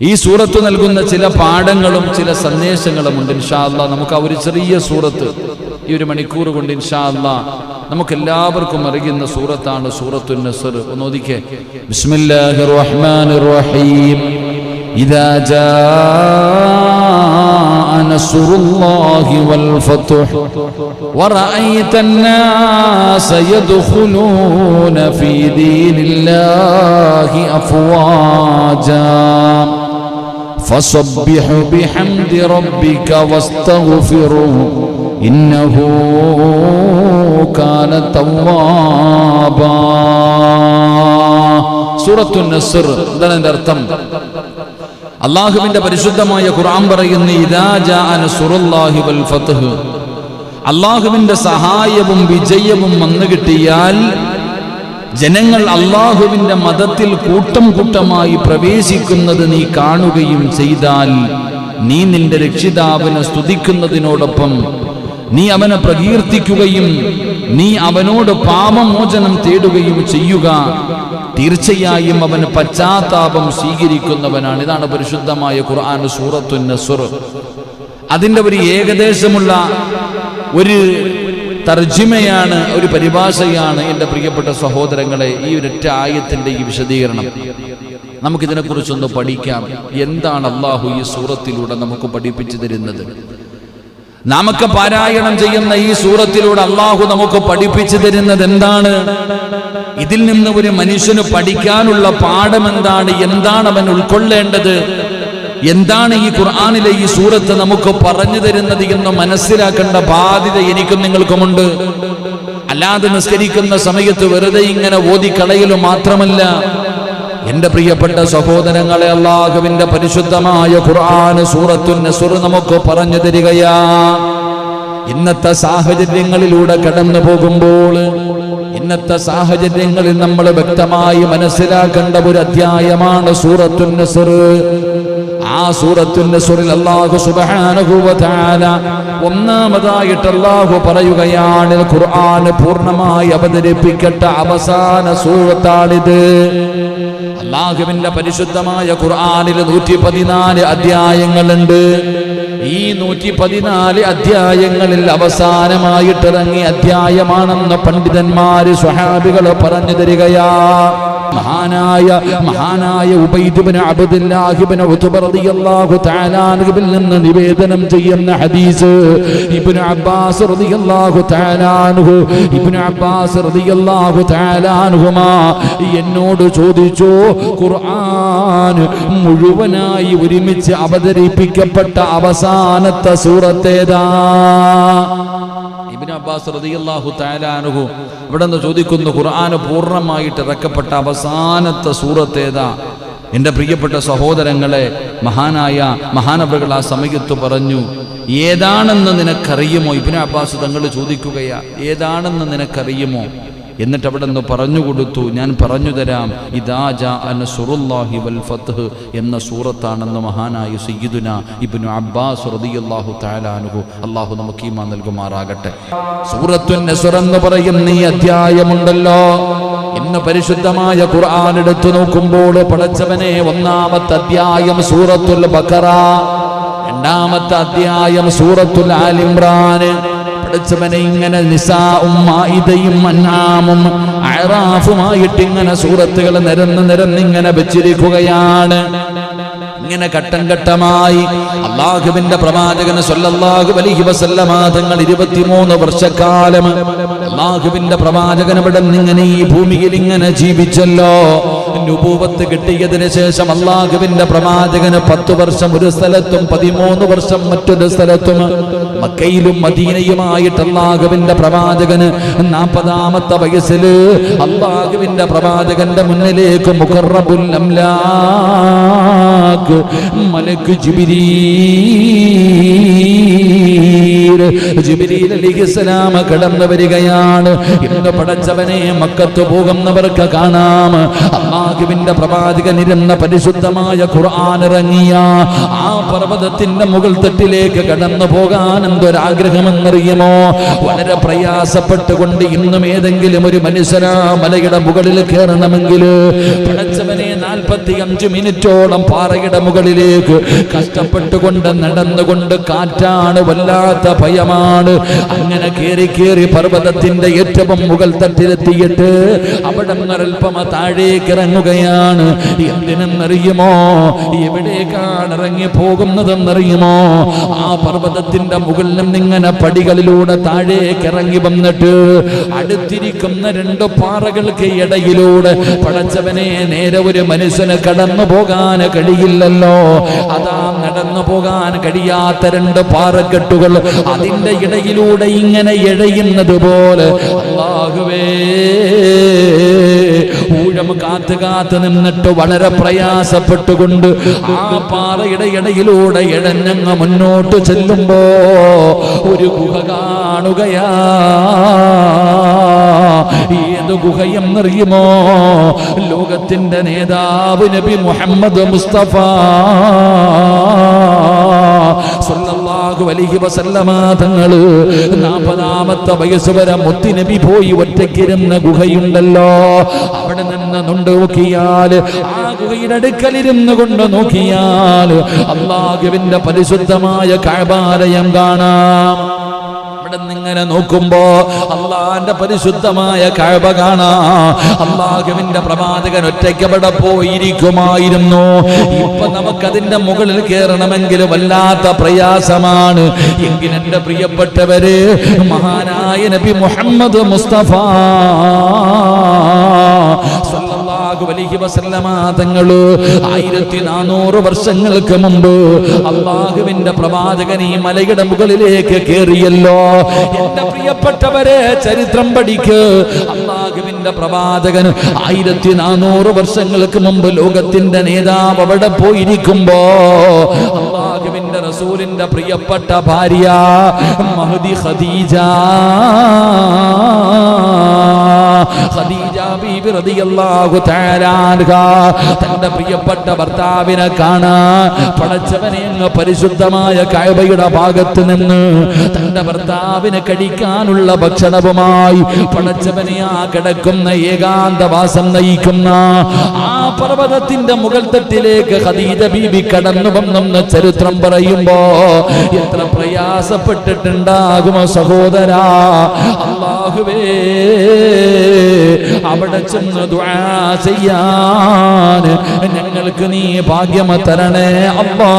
ഈ സൂറത്ത് നൽകുന്ന ചില പാഠങ്ങളും ചില സന്ദേശങ്ങളും ഉണ്ട്. ഇൻഷാ അല്ലാഹ് നമുക്ക് ആ ഒരു ചെറിയ സൂറത്ത് ഈ ഒരു മണിക്കൂർ കൊണ്ട് ഇൻഷാ അല്ലാഹ് നമുക്ക് എല്ലാവർക്കും അറിയുന്ന സൂറത്താണ് സൂറത്തുൻ നസ്ർ. ഒന്ന് ഓതിക്കേ. ബിസ്മില്ലാഹിർ റഹ്മാനിർ റഹീം. ഇദാ ജാഅ നസ്റുല്ലാഹി വൽ ഫത്ഹ് വറഅയ്തൻ നാസ യദ്ഖുലൂന ഫീ ദീനില്ലാഹി അഫ്വാജാ فسبح بحمد ربك واستغفره إنه كان توابا. സൂറത്തുൻ നസ്ർ എന്താണ് അതിന്റെ അർത്ഥം? അല്ലാഹുവിന്റെ പരിശുദ്ധമായ ഖുർആൻ പറയുന്നു, ഇദാ ജാഅ നസ്റുല്ലാഹി വൽ ഫത്ഹ്, അല്ലാഹുവിന്റെ സഹായവും വിജയവും വന്നു കിട്ടിയാൽ ജനങ്ങൾ അല്ലാഹുവിന്റെ മതത്തിൽ കൂട്ടം കൂട്ടമായി പ്രവേശിക്കുന്നത് നീ കാണുകയും ചെയ്താൽ നീ നിന്റെ രക്ഷിതാവിനെ സ്തുതിക്കുന്നതിനോടൊപ്പം നീ അവനെ പ്രകീർത്തിക്കുകയും നീ അവനോട് പാപമോചനം തേടുകയും ചെയ്യുക. തീർച്ചയായും അവന് പശ്ചാത്താപം സ്വീകരിക്കുന്നവനാണ്. ഇതാണ് പരിശുദ്ധമായ ഖുർആൻ സൂറത്തുൻ നസ്ർ. അതിൻ്റെ ഒരു ഏകദേശമുള്ള ഒരു തർജിമയാണ്, ഒരു പരിഭാഷയാണ് എൻ്റെ പ്രിയപ്പെട്ട സഹോദരങ്ങളെ ഈ ഒരൊറ്റ ആയത്തിൻ്റെ ഈ വിശദീകരണം. നമുക്കിതിനെക്കുറിച്ചൊന്ന് പഠിക്കാം. എന്താണ് അള്ളാഹു ഈ സൂറത്തിലൂടെ നമുക്ക് പഠിപ്പിച്ചു തരുന്നത്? നാമൊക്കെ പാരായണം ചെയ്യുന്ന ഈ സൂറത്തിലൂടെ അള്ളാഹു നമുക്ക് പഠിപ്പിച്ചു തരുന്നത് എന്താണ്? ഇതിൽ നിന്ന് ഒരു മനുഷ്യന് പഠിക്കാനുള്ള പാഠം എന്താണ്? എന്താണ് അവൻ ഉൾക്കൊള്ളേണ്ടത്? എന്താണ് ഈ ഖുർആനിലെ ഈ സൂറത്ത് നമുക്ക് പറഞ്ഞു തരുന്നത് എന്ന് മനസ്സിലാക്കേണ്ട ബാധ്യത എനിക്കും നിങ്ങൾക്കുമുണ്ട്. അല്ലാതെ നിസ്കരിക്കുന്ന സമയത്ത് വെറുതെ ഇങ്ങനെ ഓതിക്കളയലും മാത്രമല്ല. എന്റെ പ്രിയപ്പെട്ട സഹോദരങ്ങളെ, അല്ലാഹുവിന്റെ പരിശുദ്ധമായ ഖുർആൻ സൂറത്തുൻ നസ്ർ നമുക്ക് പറഞ്ഞു തരികയാ. ഇന്നത്തെ സാഹചര്യങ്ങളിലൂടെ കടന്നു പോകുമ്പോൾ ഇന്നത്തെ സാഹചര്യങ്ങളിൽ നമ്മൾ വ്യക്തമായി മനസ്സിലാക്കേണ്ട ഒരു അധ്യായമാണ് സൂറത്തുൻ നസ്ർ. ആ സൂറത്തുൻ നസ്റിൽ അല്ലാഹു സുബ്ഹാനഹു വ തആല ഒന്നാമതായിട്ട് അല്ലാഹു പറയുകയാണ്, ഖുർആൻ പൂർണ്ണമായി അവതരിപ്പിക്കട്ട അവസാന സൂറത്താണിത്. അല്ലാഹുവിന്റെ പരിശുദ്ധമായ ഖുർആനിൽ 114 അധ്യായങ്ങളുണ്ട്. ഈ 114 അധ്യായങ്ങളിൽ അവസാനമായിട്ട് ഇറങ്ങിയ അധ്യായമാണെന്ന് പണ്ഡിതന്മാര് സ്വഹാബികൾ പറഞ്ഞു തരികയാ. മഹാനായ ഉബൈദ് ഇബ്നു അബ്ദുല്ലാഹ് ഇബ്നു ഉത്ബ റളിയല്ലാഹു തആല അൻഹുവിൽ നിന്ന് നിവേദനം ചെയ്യുന്ന ഹദീസ്, ഇബ്നു അബ്ബാസ് റളിയല്ലാഹു തആല അൻഹുമാ എന്നോട് ചോദിച്ചു, ഖുർആൻ മുഴുവനായി ഒരുമിച്ച് അവതരിപ്പിക്കപ്പെട്ട അവസാനത്തെ സൂറത്തേതാ? ഇബ്നു അബ്ബാസ് റളിയല്ലാഹു തആല അൻഹു ഇവിടെ നിന്ന് ചോദിക്കുന്നു, ഖുർആൻ പൂർണ്ണമായിട്ട് ഇറക്കപ്പെട്ട അവസാനത്തെ സൂറത്തേതാ? എൻ്റെ പ്രിയപ്പെട്ട സഹോദരങ്ങളെ, മഹാനവറുകൾ ആ സമയത്ത് പറഞ്ഞു, ഏതാണെന്ന് നിനക്കറിയുമോ? ഇബ്നു അബ്ബാസ് തങ്ങൾ ചോദിക്കുകയാ, ഏതാണെന്ന് നിനക്കറിയുമോ? എന്നിട്ട് അവിടെ നിന്ന് പറഞ്ഞു കൊടുത്തു, ഞാൻ പറഞ്ഞു തരാം. ഇദാ ജാഅ നസ്റുല്ലാഹി വൽ ഫത്ഹ് എന്ന സൂറത്താണെന്ന് മഹാനായ സയ്യിദുനാ ഇബ്നു അബ്ബാസ് റളിയല്ലാഹു തആല അൻഹു. അല്ലാഹു നമുക്ക് ഈമാൻ നൽകുമാറാകട്ടെ. സൂറത്തുൻ നസ്ർ എന്ന് പറയുന്ന ഈ അധ്യായമുണ്ടല്ലോ, ഇന്ന് പരിശുദ്ധമായ ഖുർആൻ എടുത്തു നോക്കുമ്പോൾ പടച്ചവനെ, ഒന്നാമത്തെ അധ്യായം സൂറത്തുൽ ബഖറ, രണ്ടാമത്തെ അധ്യായം സൂറത്തുൽ ആൽ ഇംറാൻ. പഠിച്ചവനെ ഇങ്ങനെ നിസാഉം മാഇദയും അൻആമും അഅറാഫുമായിട്ട് ഇങ്ങനെ സൂറത്തുകൾ നിരന്നിങ്ങനെ വെച്ചിരിക്കുകയാണ്. ഇങ്ങനെ ഘട്ടം ഘട്ടമായി അല്ലാഹുവിന്റെ പ്രവാചകൻ സല്ലല്ലാഹു അലൈഹി വസല്ലമ തങ്ങൾ 23 വർഷക്കാലം അല്ലാഹുവിന്റെ പ്രവാചകൻ ഇവിടെ ഇങ്ങനെ ഈ ഭൂമിയിൽ ഇങ്ങനെ ജീവിച്ചല്ലോ. നുബൂവത്ത് കിട്ടിയതിനു ശേഷം അല്ലാഹുവിന്റെ പ്രവാചകന് 10 വർഷം ഒരു സ്ഥലത്തും 13 വർഷം മറ്റൊരു സ്ഥലത്തും, മക്കയിലും മദീനയുമായിട്ട് അല്ലാഹുവിന്റെ പ്രവാചകന് 40ാമത്തെ വയസ്സിൽ അല്ലാഹുവിന്റെ പ്രവാചകന്റെ മുന്നിലേക്ക് മുഖറബുൽ അംലാഖ് മലക്ക് ജിബ്രീൽ ജിബ്രീൽ അലൈഹിസ്സലാം കടന്നു വരികയാണ്. ഇന്ന് പടച്ചവനെ മക്കത്ത് പോകുന്നവർക്ക് കാണാം, അല്ലാഹുവിന്റെ പ്രവാചകൻ ഇരുന്ന പരിശുദ്ധമായ ഖുർആൻ ഇറങ്ങിയ ആ പർവ്വതത്തിന്റെ മുകൾ തട്ടിലേക്ക് കടന്നു പോകാൻ എന്തൊരാഗ്രഹമെന്നറിയുമോ? വളരെ പ്രയാസപ്പെട്ടുകൊണ്ട് ഇന്നും ഏതെങ്കിലും ഒരു മനുഷ്യനാ മലയുടെ മുകളിൽ കയറണമെങ്കിൽ പടച്ചവനെ 45 മിനിറ്റോളം പാറയുടെ മുകളിലേക്ക് കഷ്ടപ്പെട്ടുകൊണ്ട് നടന്നുകൊണ്ട്, കാറ്റാണ്, വല്ലാത്ത ഭയമാണ്. അങ്ങനെ കയറി പർവ്വതത്തിന്റെ ഏറ്റവും മുകൾ തട്ടിലെത്തിയിട്ട് അവിടെ അല്പം താഴേക്ക് ഇറങ്ങുകയാണ്. എന്തിനെന്നറിയുമോ? എവിടേക്കാണ് ഇറങ്ങി പോകുന്നതെന്നറിയുമോ? ആ പർവ്വതത്തിന്റെ മുകളിൽ നിന്നിങ്ങനെ പടികളിലൂടെ താഴേക്ക് ഇറങ്ങി വന്നിട്ട് അടുത്തിരിക്കുന്ന 2 പാറകൾക്ക് ഇടയിലൂടെ പടച്ചവനെ നേരെ ഒരു മനുഷ്യന് കടന്നു പോകാൻ കഴിയില്ലല്ലോ. അതാ നടന്നു പോകാൻ കഴിയാത്ത 2 പാറക്കെട്ടുകൾ അതിന്റെ ഇടയിലൂടെ ഇങ്ങനെ ഇഴയുന്നത് പോലെ അല്ലാഹുവേ, ഊഴം കാത്ത് നിന്നിട്ട് വളരെ പ്രയാസപ്പെട്ടുകൊണ്ട് ആ പാറയുടെ ഇടയിലൂടെ ഇഴഞ്ഞങ്ങ് മുന്നോട്ട് ചെല്ലുമ്പോ ഒരു ഗുഹ കാണുകയാ. ഏത് ഗുഹയെന്നറിയുമോ? ലോകത്തിന്റെ നേതാവ് നബി മുഹമ്മദ് മുസ്തഫ സല്ലല്ലാഹു അലൈഹി വസല്ലമ തങ്ങള് 40ാമത്തെ വയസ്സ് വരെ മുത്തുനബി പോയി ഒറ്റയ്ക്കിരുന്ന ഗുഹയുണ്ടല്ലോ. അവിടെ നിന്ന് നോക്കിയാൽ, ആ ഗുഹയുടെ അടുക്കലിരുന്ന് കൊണ്ട് നോക്കിയാൽ അല്ലാഹുവിന്റെ പരിശുദ്ധമായ കഅബാലയം കാണാം. ഇങ്ങനെ നോക്കുമ്പോ അള്ളാന്റെ പരിശുദ്ധമായ കഅബ കാണാം. അല്ലാഹുവിന്റെ പ്രവാചകൻ ഒറ്റയ്ക്ക് അവിടെ പോയിരിക്കുമായിരുന്നു. ഇപ്പൊ നമുക്കതിന്റെ മുകളിൽ കയറണമെങ്കിൽ വല്ലാത്ത പ്രയാസമാണ്. എങ്കിൽ എന്റെ പ്രിയപ്പെട്ടവര്, മഹാനായ നബി മുഹമ്മദ് മുസ്തഫ സല്ലല്ലാഹു അലൈഹി വസല്ലമ തങ്ങള് 1400 വർഷങ്ങൾക്ക് മുമ്പ് അല്ലാഹുവിന്റെ പ്രവാചകൻ ഈ മലയുടെ മുകളിലേക്ക് കയറിയല്ലോ. എന്റെ പ്രിയപ്പെട്ടവരെ, ചരിത്രം പഠിക്ക്. അല്ലാഹുവിന്റെ പ്രവാചകൻ 1400 വർഷങ്ങൾക്ക് മുമ്പ് ലോകത്തിന്റെ നേതാവ് അവിടെ പോയിരിക്കുമ്പോ അല്ലാഹുവിന്റെ റസൂലിന്റെ പ്രിയപ്പെട്ട ഭാര്യ മഹദി ഖദീജ ബീബി റളിയല്ലാഹു തആല അൻഹാ തന്റെ പ്രിയപ്പെട്ട ഭർത്താവിനെ കാണാൻ പടച്ചവനെ പരിശുദ്ധമായ കഅബയുടെ ഭാഗത്ത് നിന്ന് തന്റെ ഭർത്താവിനെ കഴിക്കാനുള്ള ഭക്ഷണവുമായി പടച്ചവനെ ആ കിടക്കുന്ന ഏകാന്തവാസം നയിക്കുന്ന ആ പർവ്വതത്തിന്റെ മുകൾ തട്ടിലേക്ക് ഖദീജ ബീബി കടന്നു വന്നെന്ന് ചരിത്രം പറയുമ്പോ എത്ര പ്രയാസപ്പെട്ടിട്ടുണ്ടാകുമോ സഹോദരാ. അല്ലാഹുവേ, അവിടെ ചെന്ന് ദുആ ചെയ്യാൻ ഞങ്ങൾക്ക് നീ ഭാഗ്യം തരണേ അല്ലാ.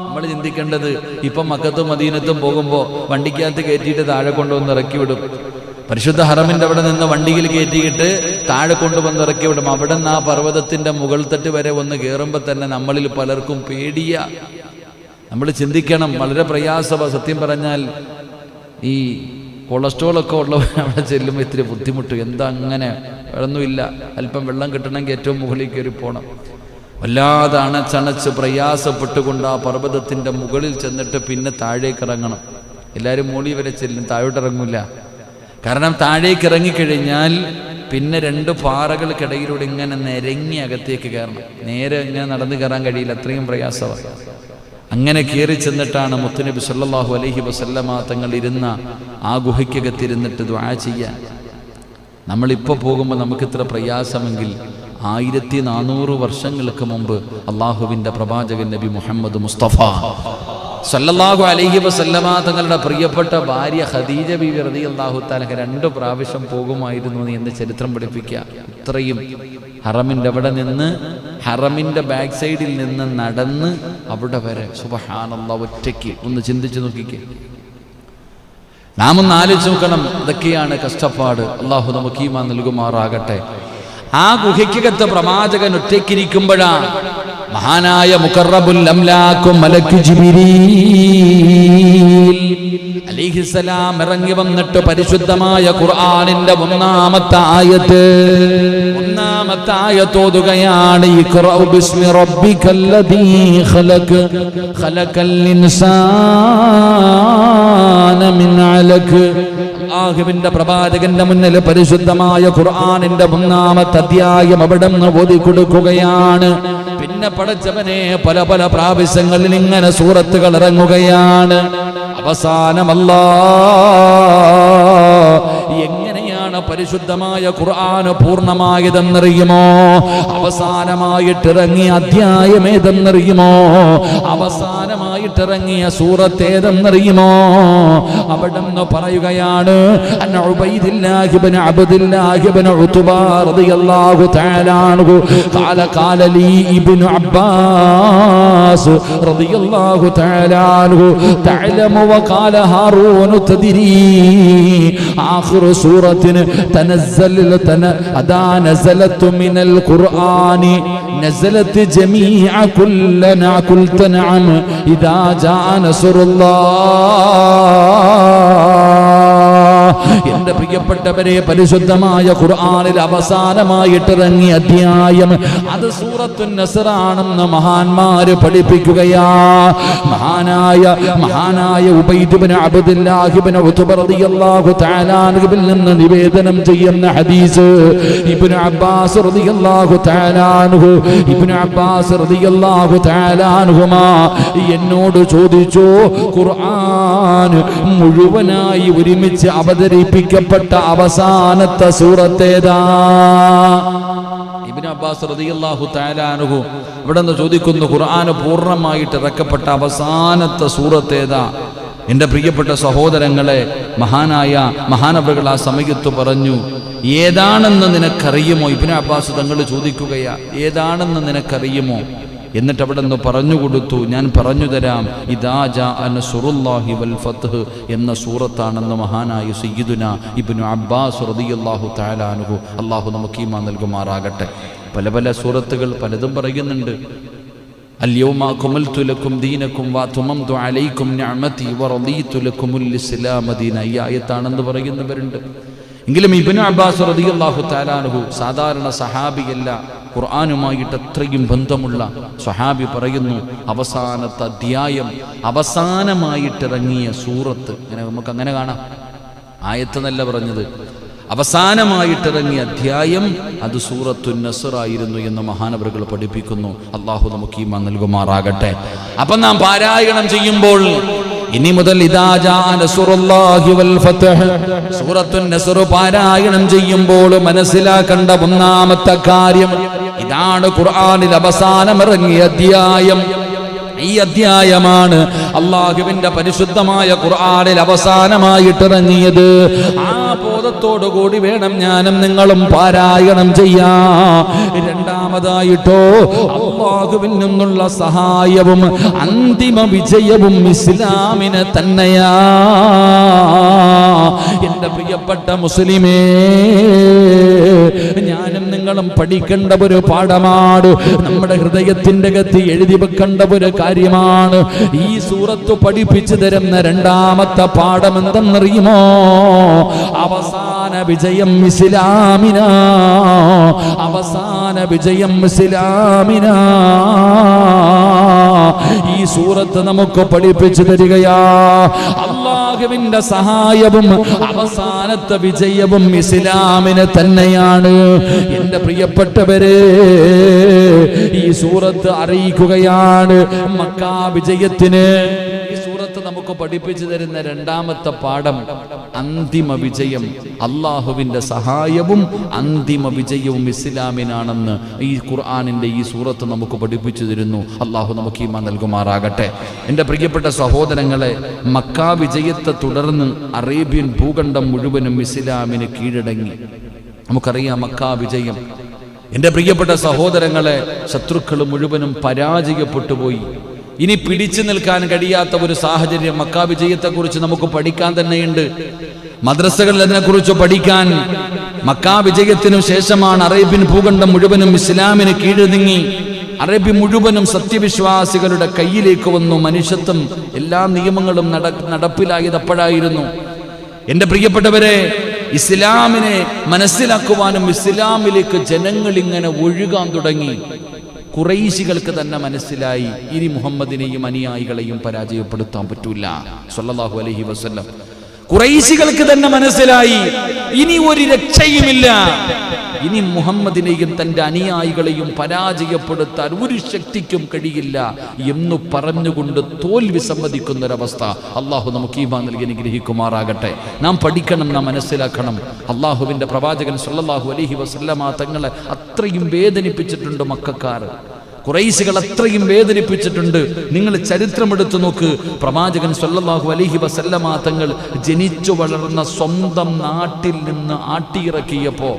നമ്മൾ ചിന്തിക്കേണ്ടത്, ഇപ്പം മക്കത്തും മദീനത്തും പോകുമ്പോൾ വണ്ടിക്കകത്ത് കയറ്റിയിട്ട് താഴെ കൊണ്ടുവന്ന് ഇറക്കി വിടും. പരിശുദ്ധ ഹറമിന്റെ അവിടെ നിന്ന് വണ്ടിയിൽ കയറ്റിയിട്ട് താഴെ കൊണ്ടുവന്ന് ഇറക്കി വിടും. അവിടെ നിന്ന് ആ പർവ്വതത്തിന്റെ മുകൾ തട്ട് വരെ ഒന്ന് കയറുമ്പോൾ തന്നെ നമ്മളിൽ പലർക്കും പേടിയ. നമ്മൾ ചിന്തിക്കണം, വളരെ പ്രയാസമാണ്. സത്യം പറഞ്ഞാൽ ഈ കൊളസ്ട്രോളൊക്കെ ഉള്ളവർ അവിടെ ചെല്ലുമ്പോൾ ഇത്തിരി ബുദ്ധിമുട്ട്. എന്താ അങ്ങനെ ഒന്നുമില്ല, അല്പം വെള്ളം കിട്ടണമെങ്കിൽ ഏറ്റവും മുകളിൽ കയറി പോകണം. വല്ലാതെ അണച്ചണച്ച് പ്രയാസപ്പെട്ടുകൊണ്ട് ആ പർവ്വതത്തിൻ്റെ മുകളിൽ ചെന്നിട്ട് പിന്നെ താഴേക്ക് ഇറങ്ങണം. എല്ലാവരും മോളി വരെ ചെല്ലും, താഴോട്ടിറങ്ങില്ല. കാരണം താഴേക്ക് ഇറങ്ങിക്കഴിഞ്ഞാൽ പിന്നെ 2 പാറകൾക്കിടയിലൂടെ ഇങ്ങനെ നിരങ്ങി അകത്തേക്ക് കയറണം. നേരെ ഇങ്ങനെ നടന്നു കയറാൻ കഴിയില്ല, അത്രയും പ്രയാസമാണ്. അങ്ങനെ കയറി ചെന്നിട്ടാണ് മുത്തുനബി സല്ലല്ലാഹു അലൈഹി വസല്ലമ തങ്ങൾ ഇരുന്ന ആ ഗുഹയ്ക്കകത്തിരുന്നിട്ട് ദുആ ചെയ്യാൻ. നമ്മളിപ്പോൾ പോകുമ്പോൾ നമുക്കിത്ര പ്രയാസമെങ്കിൽ 1400 വർഷങ്ങൾക്ക് മുമ്പ് അള്ളാഹുവിൻ്റെ പ്രവാചകൻ നബി മുഹമ്മദ് മുസ്തഫ സല്ലല്ലാഹു അലൈഹി വസല്ലമ തങ്ങളുടെ പ്രിയപ്പെട്ട ഭാര്യ ഖദീജ ബീവി റളിയല്ലാഹു തആല 2 പ്രാവശ്യം പോകുമായിരുന്നു എന്ന് ചരിത്രം പഠിപ്പിക്കുക. ഇത്രയും ഹറമിൻ്റെ അവിടെ നിന്ന്, ഹറമിൻ്റെ ബാക്ക് സൈഡിൽ നിന്ന് നടന്ന് അവിടെ വരെ സുബ്ഹാനല്ലാഹ് ഒറ്റയ്ക്ക്. ഒന്ന് ചിന്തിച്ചു നോക്കിക്കേ. നാം ഒന്ന് ആലോചിച്ച് നോക്കണം. ഇതൊക്കെയാണ് കഷ്ടപ്പാട്. അള്ളാഹു നമുക്ക് ഈമാൻ നൽകുമാറാകട്ടെ. ആ ഗുഹയ്ക്കകത്ത് പ്രവാചകൻ ഒറ്റയ്ക്കിരിക്കുമ്പോഴാണ് മഹാനായ മുഖറബുൽ അംലാഖ് മലക്ക് ജിബ്രീൽ അലൈഹിസ്സലാം ഇറങ്ങി വന്നിട്ട് പരിശുദ്ധമായ ഖുർആനിന്റെ ഒന്നാമത്തെ ആയത്ത് ഓതുകയാണ്. ഇഖ്റഉ ബിസ്മി റബ്ബിക്കല്ലദീ ഖലഖ് ഖലഖൽ ഇൻസാന മിൻ അലഖ്. അല്ലാഹുവിന്റെ പ്രവാചകന്റെ മുന്നിൽ പരിശുദ്ധമായ ഖുർആനിന്റെ ഒന്നാമത്തെ അധ്യായം അവിടെ നിന്ന് ഓതി കൊടുക്കുകയാണ്. പിന്നെ പടച്ചവനെ പല പല പ്രാവശ്യങ്ങളിൽ ഇങ്ങനെ സൂറത്തുകൾ ഇറങ്ങുകയാണ്. അവസാനമല്ലാ എങ്ങനെയാണ് പരിശുദ്ധമായ ഖുർആൻ പൂർണ്ണമായതെന്നറിയുമോ? അവസാനമായിട്ടിറങ്ങിയ അധ്യായം ഏതെന്നറിയുമോ? അവസാനമായിട്ടിറങ്ങിയ സൂറത്ത് ഏതെന്നറിയുമോ? അവിടെ നിന്ന് പറയുകയാണ്, അൻ ഉബൈദില്ലാഹി ഇബ്നു അബ്ദില്ലാഹി ഇബ്നു ഉത്ബ റളിയല്ലാഹു തആല അൻഹു ഖാല ലീ ഇബ്നു അബ്ബാസ് റളിയല്ലാഹു തആല അൻഹു തഅലമു വഖാല ഹാറൂൻ തദ്രി ആഖിറു സൂറത്തിൻ نزلت من القرآن نزلت جميع كلنا قلت نعم إذا جاء نصر الله. എന്റെ പ്രിയപ്പെട്ടവരെ, പരിശുദ്ധമായ ഖുർആനിൽ അവസാനമായിട്ടിറങ്ങിയ അധ്യായം അത് സൂറത്തുൻ നസ്ർ ആണെന്ന് മഹാന്മാര് പഠിപ്പിക്കുകയാ. മഹാനായ ഉബൈദ് ഇബ്നു അബ്ദില്ലാഹി ഇബ്നു ഉത്ബ റളിയല്ലാഹു തആല അൻഹുവിൽ നിന്ന് നിവേദനം ചെയ്യുന്ന ഹദീസ് ഇബ്നു അബ്ബാസ് റളിയല്ലാഹു തആല അൻഹുമാ എന്നോട് ചോദിച്ചു, ഖുർആൻ മുഴുവനായി ഒരുമിച്ച് അവതരിപ്പിക്കപ്പെട്ട അവസാനത്തെ സൂറത്തേതാ? ഇബ്നു അബ്ബാസ് റളിയല്ലാഹു തആല അൻഹു ഇവിടെ നിന്ന് ചോദിക്കുന്നു, ഖുർആൻ പൂർണ്ണമായിട്ട് ഇറക്കപ്പെട്ട അവസാനത്തെ സൂറത്തേതാ? എൻ്റെ പ്രിയപ്പെട്ട സഹോദരങ്ങളെ, മഹാനവറുകൾ ആ സമയത്ത് പറഞ്ഞു, ഏതാണെന്ന് നിനക്കറിയുമോ? ഇബ്നു അബ്ബാസ് തങ്ങൾ ചോദിക്കുകയാ, ഏതാണെന്ന് നിനക്കറിയുമോ? എന്നിട്ട് അവിടെ നിന്ന് പറഞ്ഞു കൊടുത്തു, ഞാൻ പറഞ്ഞു തരാം, ഇദാ ജാഅ നസ്റുല്ലാഹി വൽ ഫത്ഹ് എന്ന സൂറത്താണെന്ന് മഹാനായ സയ്യിദുനാ ഇബ്നു അബ്ബാസ് റളിയല്ലാഹു തആല അൻഹു. അല്ലാഹു നമുക്ക് ഈമാൻ നൽകുമാറാകട്ടെ. പല പല സൂറത്തുകൾ പലതും പറയുന്നുണ്ട്. اليوم أكملت لكم دينكم وأتممت عليكم نعمتي ورضيت لكم الإسلام دينا. ഈ ആയത്താണെന്ന് പറയുന്നവരുണ്ട്. എങ്കിലും ഇബ്നു അബ്ബാസ് റളിയല്ലാഹു തആല അൻഹു സാധാരണ സഹാബിയല്ല, ഖുർആനുമായിട്ട് അത്രയും ബന്ധമുള്ള സ്വഹാബി പറയുന്നു, അവസാനത്തെ അധ്യായം അവസാനമായിട്ടിറങ്ങിയ സൂറത്ത്. നമുക്ക് അങ്ങനെ കാണാം, ആയത്ത് എന്നല്ല പറഞ്ഞത്, അവസാനമായിട്ടിറങ്ങിയ അധ്യായം അത് സൂറത്തുൻ നസ്ർ ആയിരുന്നു എന്ന് മഹാനവറുകൾ പഠിപ്പിക്കുന്നു. അല്ലാഹു നമുക്ക് ഈമാൻ നൽകുമാറാകട്ടെ. അപ്പം നാം പാരായണം ചെയ്യുമ്പോൾ ഇനി മുതൽ ഇദാ ജാഅ നസ്റുല്ലാഹി വൽ ഫത്ഹ് സൂറത്തുൻ നസ്ർ പാരായണം ചെയ്യുമ്പോൾ മനസ്സിലാക്കേണ്ട ഒന്നാമത്തെ കാര്യം ഇതാണ്, ഖുർആനിൽ അവസാനം ഇറങ്ങിയ അധ്യായം ഈ അധ്യായമാണ് അല്ലാഹുവിന്റെ പരിശുദ്ധമായ ഖുർആനിൽ അവസാനമായിട്ടിറങ്ങിയത്. ആ ബോധത്തോടു കൂടി വേണം ഞാനും നിങ്ങളും പാരായണം ചെയ്യാൻ. രണ്ടാമതായിട്ടോ, അല്ലാഹുവിൽ നിന്നുള്ള സഹായവും അന്തിമ വിജയവും ഇസ്ലാമിന് തന്നെയാ. എന്റെ പ്രിയപ്പെട്ട മുസ്ലിമേ, ഞാനും നിങ്ങളും പഠിക്കേണ്ട ഒരു പാഠമാണ്, നമ്മുടെ ഹൃദയത്തിന്റെ അകത്ത് എഴുതി വെക്കേണ്ട ഒരു കാര്യമാണ്. ഈ സൂറത്ത് പഠിപ്പിച്ചു തരുന്ന രണ്ടാമത്തെ പാഠം എന്തെന്നറിയുമോ? അവസാന വിജയം ഇസ്ലാമിനാ. അവസാന വിജയം ഇസ്ലാമിനാ. ഈ സൂറത്ത് നമുക്ക് പഠിപ്പിച്ചു തരികയാ. അല്ലാഹുവിന്റെ സഹായവും അവസാനത്തെ വിജയവും ഇസ്ലാമിന് തന്നെയാണ്. എന്റെ പ്രിയപ്പെട്ടവരെ, ഈ സൂറത്ത് അറിയിക്കുകയാണ് മക്കാ വിജയത്തിന്. ഈ സൂറത്ത് നമുക്ക് പഠിപ്പിച്ചു തരുന്ന രണ്ടാമത്തെ പാഠം അന്തിമ വിജയം, അല്ലാഹുവിന്റെ സഹായവും അന്തിമ വിജയവും ഇസ്ലാമിനാണെന്ന് ഈ ഖുർആനിന്റെ ഈ സൂറത്ത് നമുക്ക് പഠിപ്പിച്ചു തരുന്നു. അല്ലാഹു നമുക്ക് ഈമാൻ നൽകുമാറാകട്ടെ. എൻ്റെ പ്രിയപ്പെട്ട സഹോദരങ്ങളെ, മക്കാ വിജയത്തെ തുടർന്ന് അറേബ്യൻ ഭൂഖണ്ഡം മുഴുവനും ഇസ്ലാമിന് കീഴടങ്ങി. നമുക്കറിയാം മക്കാ വിജയം. എൻ്റെ പ്രിയപ്പെട്ട സഹോദരങ്ങളെ, ശത്രുക്കൾ മുഴുവനും പരാജയപ്പെട്ടു പോയി. ഇനി പിടിച്ചു നിൽക്കാൻ കഴിയാത്ത ഒരു സാഹചര്യം മക്കാ വിജയത്തെക്കുറിച്ച് നമുക്ക് പഠിക്കാൻ തന്നെയുണ്ട്. മദ്രസകളിൽ അതിനെക്കുറിച്ച് പഠിക്കാൻ. മക്കാ വിജയത്തിനു ശേഷമാണ് അറേബ്യൻ ഭൂഖണ്ഡം മുഴുവനും ഇസ്ലാമിന് കീഴടങ്ങി. അറബി മുഴുവനും സത്യവിശ്വാസികളുടെ കയ്യിലേക്ക് വന്നു. മനുഷ്യത്വം എല്ലാ നിയമങ്ങളും നടപ്പിലായത് അപ്പോഴായിരുന്നു. എൻ്റെ പ്രിയപ്പെട്ടവരെ, ഇസ്ലാമിനെ മനസ്സിലാക്കുവാനും ഇസ്ലാമിലേക്ക് ജനങ്ങൾ ഇങ്ങനെ ഒഴുകാൻ തുടങ്ങി. ഖുറൈശികൾക്ക് തന്നെ മനസ്സിലായി ഇനി മുഹമ്മദിനെയും അനുയായികളെയും പരാജയപ്പെടുത്താൻ പറ്റൂല സ്വല്ലല്ലാഹു അലൈഹി വസല്ലം. ഖുറൈശികൾക്ക് തന്നെ മനസ്സിലായി ഇനി ഒരു രക്ഷയുമില്ല, ഇനി മുഹമ്മദിനെയും തന്റെ അനുയായികളെയും പരാജയപ്പെടുത്താൻ ഒരു ശക്തിക്കും കഴിയില്ല എന്ന് പറഞ്ഞുകൊണ്ട് തോൽവി സമ്മതിക്കുന്നൊരവസ്ഥ. അള്ളാഹു നമുക്ക് ഈമാൻ നൽകി അനുഗ്രഹിക്കുമാറാകട്ടെ. നാം പഠിക്കണം, നാം മനസ്സിലാക്കണം. അള്ളാഹുവിന്റെ പ്രവാചകൻ സ്വല്ലല്ലാഹു അലൈഹി വസല്ലമ തങ്ങളെ അത്രയും വേദനിപ്പിച്ചിട്ടുണ്ട് മക്കക്കാർ. ഖുറൈശികൾ അത്രയും വേദനിപ്പിച്ചിട്ടുണ്ട്. നിങ്ങൾ ചരിത്രമെടുത്തു നോക്ക്. പ്രവാചകൻ സ്വല്ലല്ലാഹു അലൈഹി വസല്ലമ തങ്ങൾ ജനിച്ചു വളർന്ന സ്വന്തം നാട്ടിൽ നിന്ന് ആട്ടിയിറക്കിയപ്പോ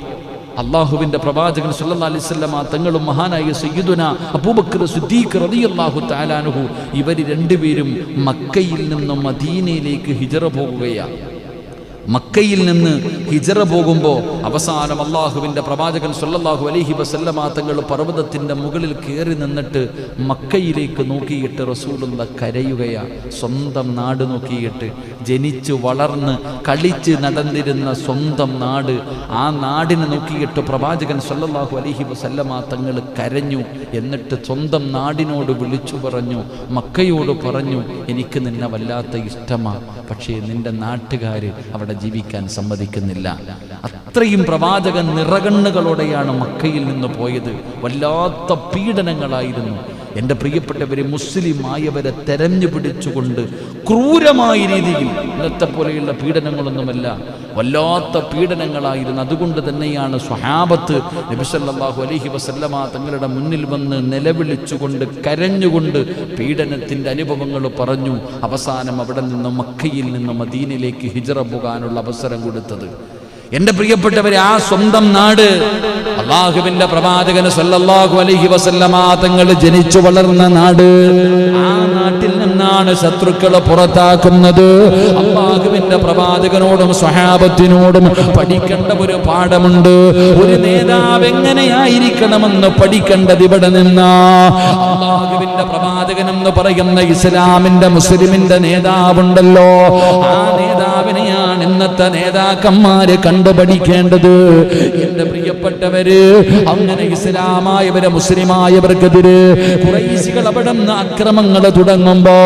അള്ളാഹുവിന്റെ പ്രവാചകൻ സ്വല്ലല്ലാഹു അലൈഹി വസല്ലമ തങ്ങളും മഹാനായ സയ്യിദുനാ അബൂബക്കർ സിദ്ദീഖ് റളിയല്ലാഹു തആല അൻഹു ഇവർ രണ്ടുപേരും മക്കയിൽ നിന്ന് മദീനയിലേക്ക് ഹിജറ പോകുകയാണ്. മക്കയിൽ നിന്ന് ഹിജറ പോകുമ്പോൾ അവസാനം അള്ളാഹുവിൻ്റെ പ്രവാചകൻ സ്വല്ലല്ലാഹു അലൈഹി വസല്ലമ തങ്ങൾ പർവ്വതത്തിൻ്റെ മുകളിൽ കയറി നിന്നിട്ട് മക്കയിലേക്ക് നോക്കിയിട്ട് റസൂലുള്ള കരയുകയാണ്. സ്വന്തം നാട് നോക്കിയിട്ട്, ജനിച്ചു വളർന്ന് കളിച്ച് നടന്നിരുന്ന സ്വന്തം നാട്, ആ നാടിനെ നോക്കിയിട്ട് പ്രവാചകൻ സ്വല്ലല്ലാഹു അലൈഹി വസല്ലമ തങ്ങൾ കരഞ്ഞു. എന്നിട്ട് സ്വന്തം നാടിനോട് വിളിച്ചു പറഞ്ഞു, മക്കയോട് പറഞ്ഞു, എനിക്ക് നിന്നെ വല്ലാത്ത ഇഷ്ടമാണ്, പക്ഷേ നിന്റെ നാട്ടുകാർ അവിടെ ജീവിക്കാൻ സമ്മതിക്കുന്നില്ല. അത്രയും പ്രവാചകൻ നിറകണ്ണുകളോടെയാണ് മക്കയിൽ നിന്ന് പോയത്. വല്ലാത്ത പീഡനങ്ങളായിരുന്നു. എൻ്റെ പ്രിയപ്പെട്ടവരെ, മുസ്ലിം ആയവരെ തെരഞ്ഞു പിടിച്ചുകൊണ്ട് ക്രൂരമായ രീതിയിൽ, ഇന്നത്തെ പോലെയുള്ള പീഡനങ്ങളൊന്നുമല്ല, വല്ലാത്ത പീഡനങ്ങളായിരുന്നു. അതുകൊണ്ട് തന്നെയാണ് സ്വഹാബത്ത് നബി സല്ലല്ലാഹു അലൈഹി വസല്ലമ തങ്ങളുടെ മുന്നിൽ വന്ന് നിലവിളിച്ചുകൊണ്ട് കരഞ്ഞുകൊണ്ട് പീഡനത്തിൻ്റെ അനുഭവങ്ങൾ പറഞ്ഞു. അവസാനം അവിടെ നിന്ന് മക്കയിൽ നിന്ന് മദീനയിലേക്ക് ഹിജറ പോകാനുള്ള അവസരം കൊടുത്തത്. എൻ്റെ പ്രിയപ്പെട്ടവരെ, ആ സ്വന്തം നാട്, അല്ലാഹുവിന്റെ പ്രവാചകൻ സ്വല്ലല്ലാഹു അലൈഹി വസല്ലമ തങ്ങൾ ജനിച്ചു വളർന്ന നാട്, ആ നാട്ടിൽ നിന്നാണ് ശത്രുക്കളെ പുറത്താക്കുന്നത്. അല്ലാഹുവിന്റെ പ്രവാചകനോടും സ്വഹാബത്തിനോടും പഠിക്കേണ്ട ഒരു പാഠമുണ്ട്. ഒരു നേതാവ് എങ്ങനെയായിരിക്കണമെന്ന് പഠിക്കേണ്ടത് ഇവിടെ നിന്നാ. അല്ലാഹുവിന്റെ പ്രവാചകൻ എന്ന് പറയുന്ന ഇസ്ലാമിന്റെ മുസ്ലിമിന്റെ നേതാവുണ്ടല്ലോ, ആ നേതാവിനെയാണ് ഇന്നത്തെ നേതാക്കന്മാര് കണ്ടുപഠിക്കേണ്ടത്. എന്റെ പ്രിയപ്പെട്ടവര്, അങ്ങനെ ഇസ്ലാമായവരെ മുസ്ലിമായവർക്കെതിരെ ഖുറൈശികൾ അവിടെ നിന്ന് അക്രമങ്ങൾ തുടങ്ങുമ്പോ,